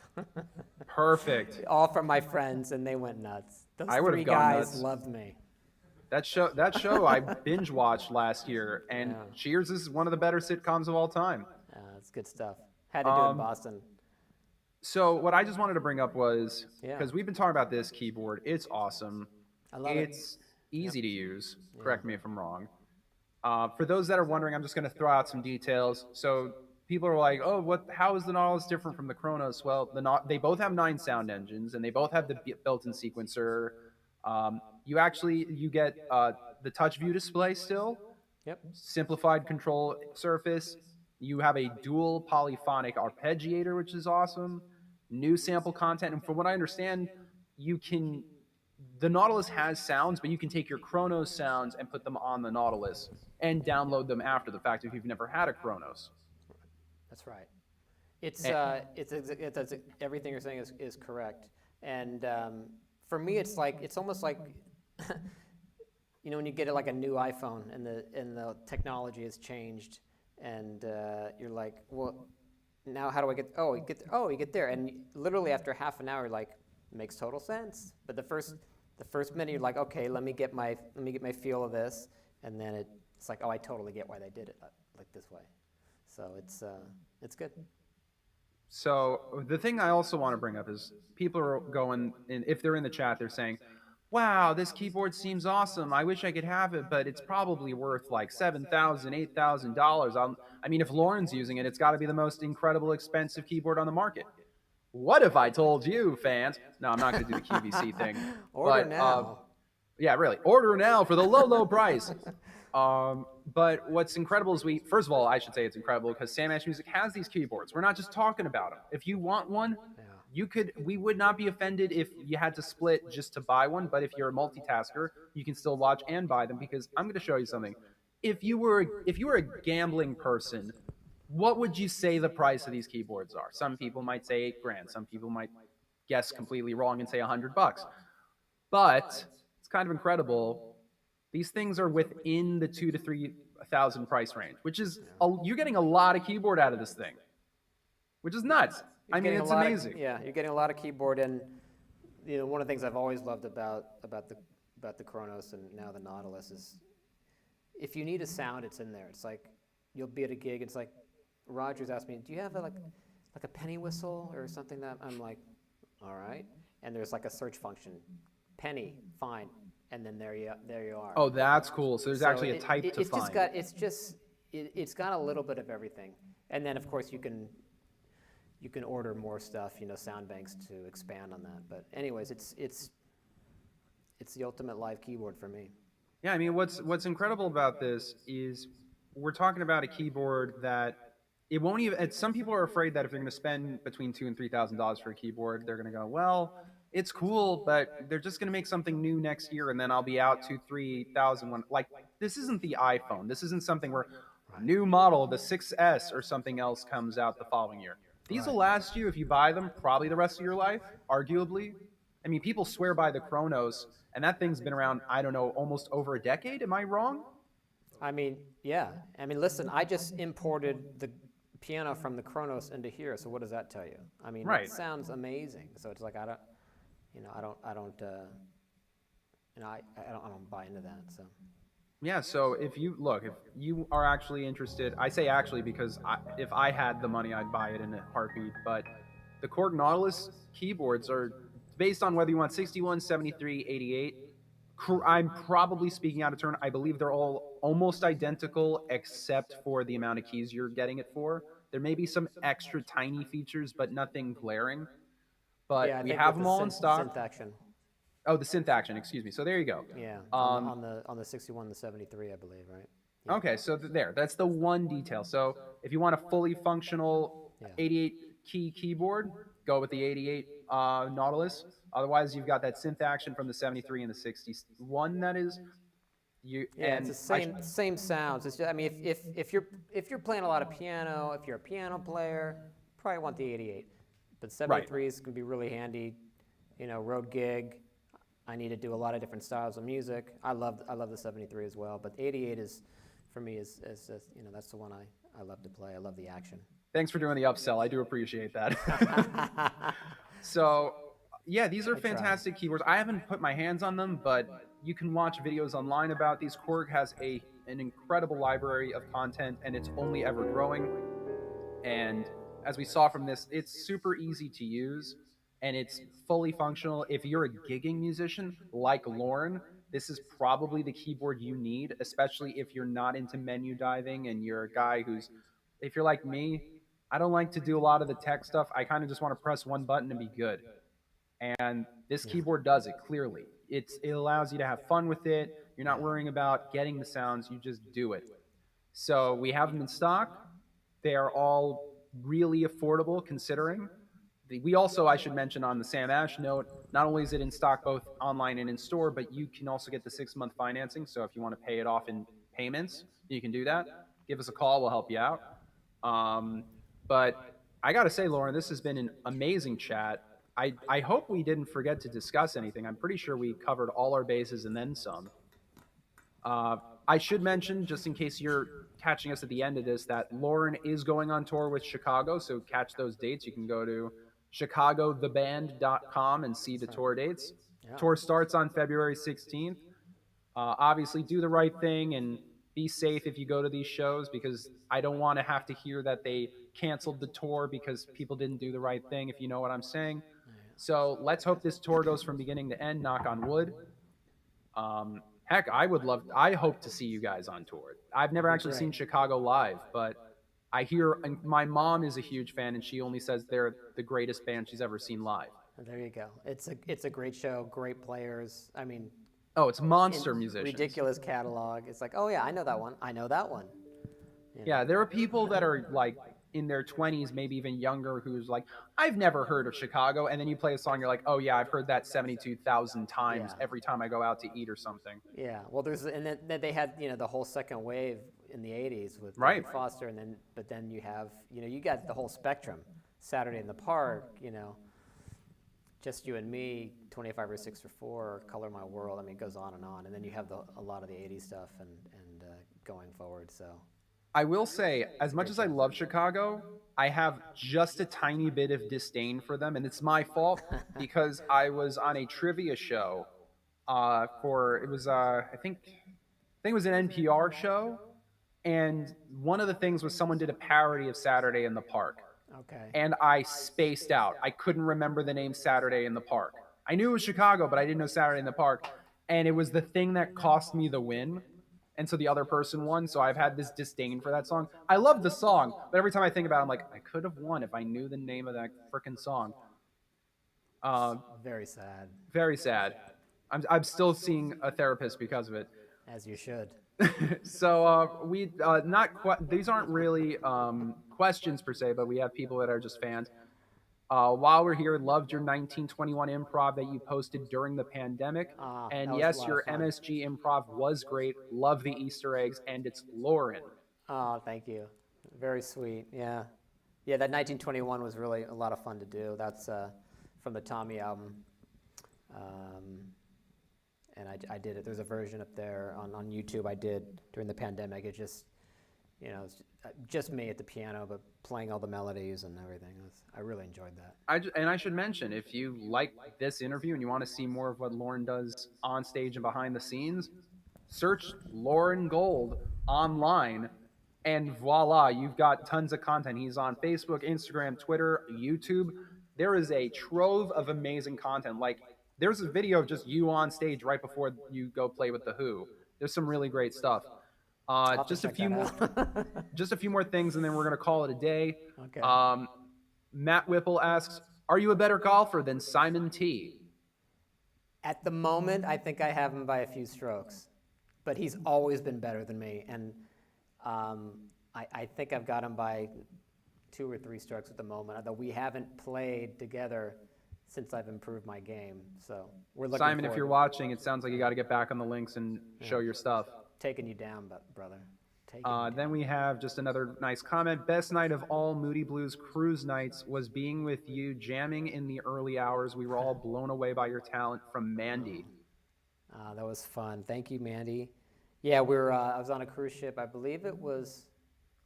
Perfect. All from my friends, and they went nuts. Those three guys loved me. That show I binge watched last year, and Cheers is one of the better sitcoms of all time. It's good stuff. Had to do it in Boston. So what I just wanted to bring up was, because we've been talking about this keyboard, it's awesome. I love it. It's easy to use. Correct me if I'm wrong. For those that are wondering, I'm just going to throw out some details. So people are like, oh, how is the Nautilus different from the Kronos? Well, they both have 9 sound engines, and they both have the built-in sequencer. You get the touch view display still. Yep. Simplified control surface. You have a dual polyphonic arpeggiator, which is awesome. New sample content, and from what I understand, the Nautilus has sounds, but you can take your Kronos sounds and put them on the Nautilus and download them after the fact if you've never had a Kronos. That's right. It's everything you're saying is correct. And for me, it's almost like when you get like a new iPhone and the technology has changed, and you're like, well, now how do I get? You get there, and literally after half an hour, you're like, makes total sense. But the first minute, you're like, okay, let me get my feel of this, and then it's like, oh, I totally get why they did it like this way. So it's good. So the thing I also want to bring up is people are going, and if they're in the chat, they're saying, wow, this keyboard seems awesome. I wish I could have it, but it's probably worth like $7,000, $8,000. I mean, if Loren's using it, it's got to be the most incredible, expensive keyboard on the market. What if I told you, fans? No, I'm not going to do the QVC thing. Order now. Yeah, really. Order now for the low, low price. But what's incredible is first of all, I should say it's incredible because Sam Ash Music has these keyboards. We're not just talking about them. If you want one, we would not be offended if you had to split just to buy one, but if you're a multitasker, you can still watch and buy them because I'm going to show you something. If you were a gambling person, what would you say the price of these keyboards are? Some people might say 8 grand. Some people might guess completely wrong and say $100. But it's kind of incredible. These things are within the 2 to 3 thousand price range, which is you're getting a lot of keyboard out of this thing, which is nuts. You're I mean, getting it's a lot amazing. you're getting a lot of keyboard, and one of the things I've always loved about the Kronos and now the Nautilus is if you need a sound, it's in there. It's like you'll be at a gig. It's like Rogers asked me, "Do you have like a penny whistle or something?" That I'm like, "All right." And there's like a search function, penny, fine, and then there you are. Oh, that's cool. So there's actually a type to it's find. It's got a little bit of everything, and then of course you can order more stuff, sound banks to expand on that. But anyways, it's the ultimate live keyboard for me. Yeah, I mean, what's incredible about this is we're talking about a keyboard that it won't even. Some people are afraid that if they're going to spend between $2,000 and $3,000 for a keyboard, they're going to go, well, it's cool, but they're just going to make something new next year, and then I'll be out 2,000-3,000. Like this isn't the iPhone. This isn't something where a new model, the 6S or something else, comes out the following year. These will last you if you buy them probably the rest of your life, arguably. I mean, people swear by the Kronos, and that thing's been around, I don't know, almost over a decade. Am I wrong? I mean, yeah. I mean, listen, I just imported the piano from the Kronos into here, so what does that tell you? I mean, Right. It sounds amazing. So it's like I don't buy into that. So Yeah, so if you are actually interested, I say actually because if I had the money, I'd buy it in a heartbeat. But the KORG Nautilus keyboards are based on whether you want 61, 73, 88. I'm probably speaking out of turn. I believe they're all almost identical except for the amount of keys you're getting it for. There may be some extra tiny features, but nothing glaring. But yeah, I we think have with them all in synth stock. action. Oh, the synth action, excuse me. So there you go. Yeah, Um, on the 61, the 73, I believe, right? Yeah. Okay, so that's the one detail. So if you want a fully functional Yeah. 88 key keyboard, go with the 88 Nautilus. Otherwise, you've got that synth action from the 73 and the 61. That is you. Yeah, And it's the same sounds. It's just, I mean, if you're playing a lot of piano, if you're a piano player, probably want the 88. But 73s can be really handy. Road gig. I need to do a lot of different styles of music. I love the 73 as well, but 88 is for me is that's the one I love to play. I love the action. Thanks for doing the upsell. I do appreciate that. So, yeah, these are fantastic keyboards. I haven't put my hands on them, but you can watch videos online about these. KORG has an incredible library of content, and it's only ever growing. And as we saw from this, it's super easy to use, and it's fully functional. If you're a gigging musician like Loren, this is probably the keyboard you need, especially if you're not into menu diving and you're a guy if you're like me, I don't like to do a lot of the tech stuff. I kind of just want to press one button and be good. And this keyboard does it clearly. It allows you to have fun with it. You're not worrying about getting the sounds. You just do it. So we have them in stock. They are all really affordable considering. We also, I should mention on the Sam Ash note, not only is it in stock both online and in store, but you can also get the 6-month financing. So if you want to pay it off in payments, you can do that. Give us a call. We'll help you out. But I got to say, Loren, this has been an amazing chat. I hope we didn't forget to discuss anything. I'm pretty sure we covered all our bases and then some. I should mention, just in case you're catching us at the end of this, that Loren is going on tour with Chicago, so catch those dates. You can go to chicagotheband.com and see the tour dates. Yeah. Tour starts on February 16th. Obviously, do the right thing and be safe if you go to these shows, because I don't want to have to hear that they canceled the tour because people didn't do the right thing, if you know what I'm saying. So let's hope this tour goes from beginning to end, knock on wood. Heck, I hope to see you guys on tour. I've never actually seen Chicago live, but I hear, and my mom is a huge fan, and she only says they're the greatest band she's ever seen live. There you go. It's a great show, great players. I mean, oh, it's monster musicians. Ridiculous catalog. It's like, oh yeah, I know that one. I know that one. Yeah, there are people that are like in their 20s, maybe even younger, who's like, I've never heard of Chicago. And then you play a song, you're like, oh, yeah, I've heard that 72,000 times Yeah. every time I go out to eat or something. Yeah, well, and then they had the whole second wave in the '80s with Right. David Foster, but then you have you got the whole spectrum, Saturday in the Park, Just You and Me, 25 or 6 or 4, Color My World. I mean, it goes on, and then you have a lot of the '80s stuff and going forward. So I will say, as much as I love Chicago, I have just a tiny bit of disdain for them, and it's my fault because I was on a trivia show for it was I think it was an NPR show, and one of the things was someone did a parody of Saturday in the Park, okay, and I spaced out. I couldn't remember the name Saturday in the Park. I knew it was Chicago, but I didn't know Saturday in the Park, and it was the thing that cost me the win. And so the other person won. So I've had this disdain for that song. I love the song, but every time I think about it, I'm like, I could have won if I knew the name of that freaking song. very sad, Very sad. I'm still seeing a therapist because of it. as you should. So we these aren't really questions per se, but we have people that are just fans. While we're here, loved your 1921 improv that you posted during the pandemic. That And was a yes, lot your of fun. MSG improv was great. Love the Easter eggs, and it's Loren. Oh, thank you. Very sweet. Yeah. Yeah, that 1921 was really a lot of fun to do. That's from the Tommy album. And I did it. There's a version up there on YouTube I did during the pandemic. It just, it's just me at the piano, but playing all the melodies and everything. I really enjoyed that. And I should mention, if you like this interview and you want to see more of what Loren does on stage and behind the scenes, search Loren Gold online, and voila, you've got tons of content. He's on Facebook, Instagram, Twitter, YouTube. There is a trove of amazing content. Like, there's a video of just you on stage right before you go play with the Who. There's some really great stuff. I'll have to Just a check few more, that out. just a few more things, and then we're gonna call it a day. Okay. Matt Whipple asks, "Are you a better golfer than Simon T?" At the moment, I think I have him by a few strokes, but he's always been better than me, and I think I've got him by 2 or 3 strokes at the moment. Although we haven't played together since I've improved my game, so we're looking. Simon, if forward you're to watching, it sounds like you got to get back on the links and show your stuff. taking you down, brother. Taking you down. Then we have just another nice comment. Best night of all Moody Blues cruise nights was being with you, jamming in the early hours. We were all blown away by your talent, from Mandy. That was fun. Thank you, Mandy. Yeah, I was on a cruise ship. I believe it was.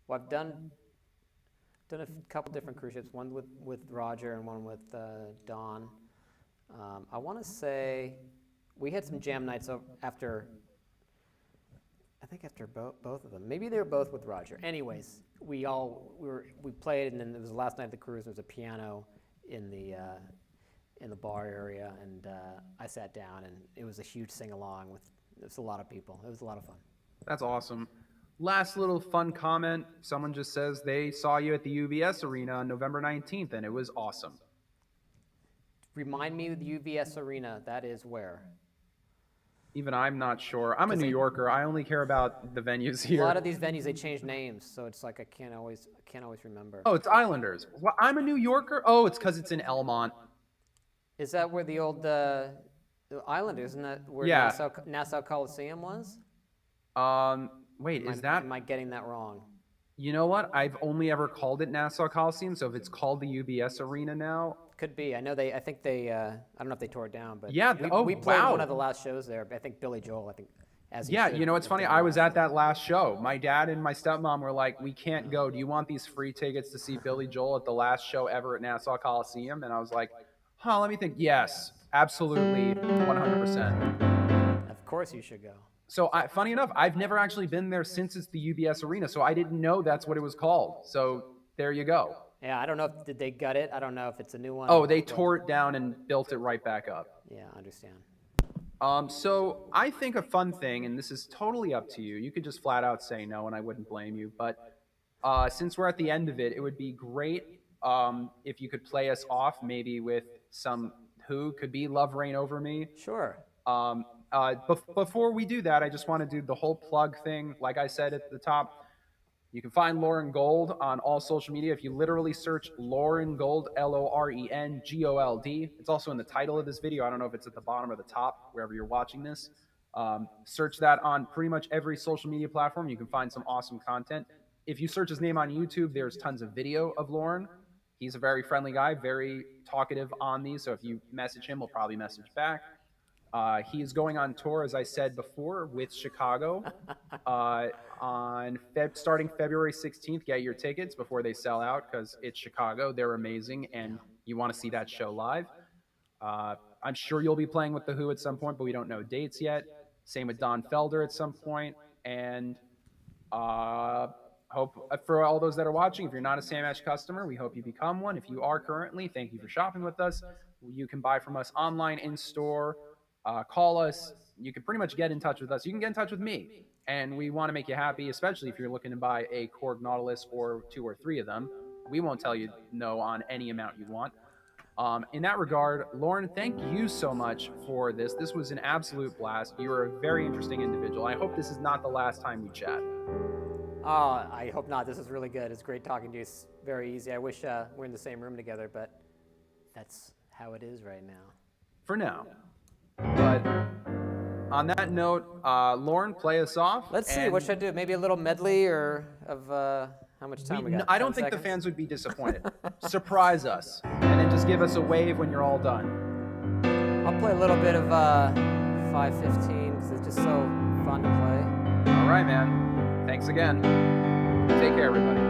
Well, I've done a couple different cruise ships. One with Roger and one with Don. I want to say we had some jam nights after. I think after both of them. Maybe they were both with Roger. Anyways, we played, and then it was the last night of the cruise. There was a piano in the bar area, and I sat down, and it was a huge sing-along with. It was a lot of people. It was a lot of fun. That's awesome. Last little fun comment. Someone just says they saw you at the UBS Arena on November 19th, and it was awesome. Remind me of the UBS Arena. That is where? Even I'm not sure. I'm a New Yorker. I only care about the venues here. A lot of these venues, they change names, so it's like I can't always remember. Oh, it's Islanders. Well, I'm a New Yorker? Oh, it's because it's in Elmont. Is that where the old the Islanders, isn't that where Nassau Coliseum was? Wait, Am I getting that wrong? You know what? I've only ever called it Nassau Coliseum, so if it's called the UBS Arena now. Could be. I think they, I don't know if they tore it down, but yeah, we played one of the last shows there. I think Billy Joel, Yeah, you know what's funny? I was at that last show. My dad and my stepmom were like, we can't go. Do you want these free tickets to see Billy Joel at the last show ever at Nassau Coliseum? And I was like, let me think. Yes, absolutely, 100%. Of course you should go. So funny enough, I've never actually been there since it's the UBS Arena, so I didn't know that's what it was called. So there you go. Yeah, I don't know did they gut it? I don't know if it's a new one. Oh, they tore it down and built it right back up. Yeah, I understand. So I think a fun thing, and this is totally up to you. You could just flat out say no, and I wouldn't blame you. But since we're at the end of it, it would be great if you could play us off maybe with some Who. Could be Love Reign Over Me. Sure. Before we do that, I just want to do the whole plug thing. Like I said at the top, You can find Loren Gold on all social media. If you literally search Loren Gold, LORENGOLD, it's also in the title of this video. I don't know if it's at the bottom or the top, wherever you're watching this. Search that on pretty much every social media platform. You can find some awesome content. If you search his name on YouTube, there's tons of video of Loren. He's a very friendly guy, very talkative on these. So if you message him, we'll probably message back. He is going on tour, as I said before, with Chicago starting February 16th. Get your tickets before they sell out because it's Chicago. They're amazing, and you want to see that show live. I'm sure you'll be playing with The Who at some point, but we don't know dates yet. Same with Don Felder at some point. And hope for all those that are watching, if you're not a Sam Ash customer, we hope you become one. If you are currently, thank you for shopping with us. You can buy from us online, in store. Call us. You can pretty much get in touch with us. You can get in touch with me. And we want to make you happy, especially if you're looking to buy a KORG Nautilus or 2 or 3 of them. We won't tell you no on any amount you want. In that regard, Loren, thank you so much for this. This was an absolute blast. You're a very interesting individual. I hope this is not the last time we chat. I hope not. This is really good. It's great talking to you. It's very easy. I wish we're in the same room together, but that's how it is right now. For now. But on that note, Loren, play us off. Let's see. What should I do? Maybe a little medley or of how much time we got? I don't think the fans would be disappointed. Surprise us. And then just give us a wave when you're all done. I'll play a little bit of 515 because it's just so fun to play. All right, man. Thanks again. Take care, everybody.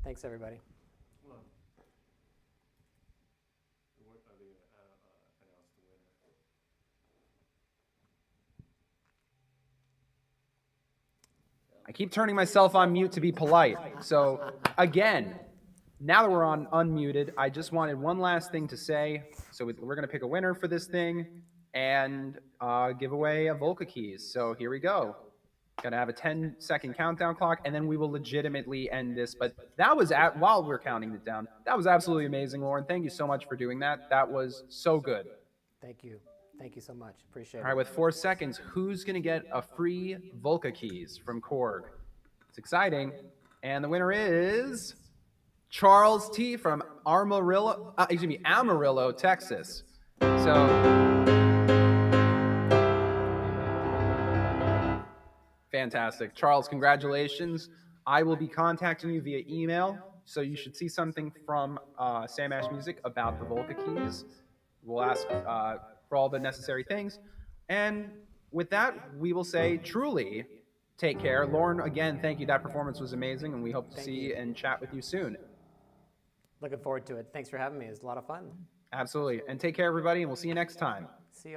Thanks, everybody. What are they going to announce the winner? I keep turning myself on mute to be polite. So, again, now that we're on unmuted, I just wanted one last thing to say. So we're going to pick a winner for this thing and give away a Volca keys. So here we go. Going to have a 10-second countdown clock, and then we will legitimately end this. But that was while we're counting it down. That was absolutely amazing, Loren. Thank you so much for doing that. That was so good. Thank you. Thank you so much. Appreciate it. All right, with 4 seconds, who's going to get a free Volca keys from KORG? It's exciting. And the winner is Charles T. from Amarillo, Texas. So, fantastic. Charles, congratulations. I will be contacting you via email, so you should see something from Sam Ash Music about the Volca keys. We'll ask for all the necessary things. And with that, we will say truly take care. Loren, again, thank you. That performance was amazing, and we hope to see and chat with you soon. Looking forward to it. Thanks for having me. It was a lot of fun. Absolutely. And take care, everybody, and we'll see you next time. See you all.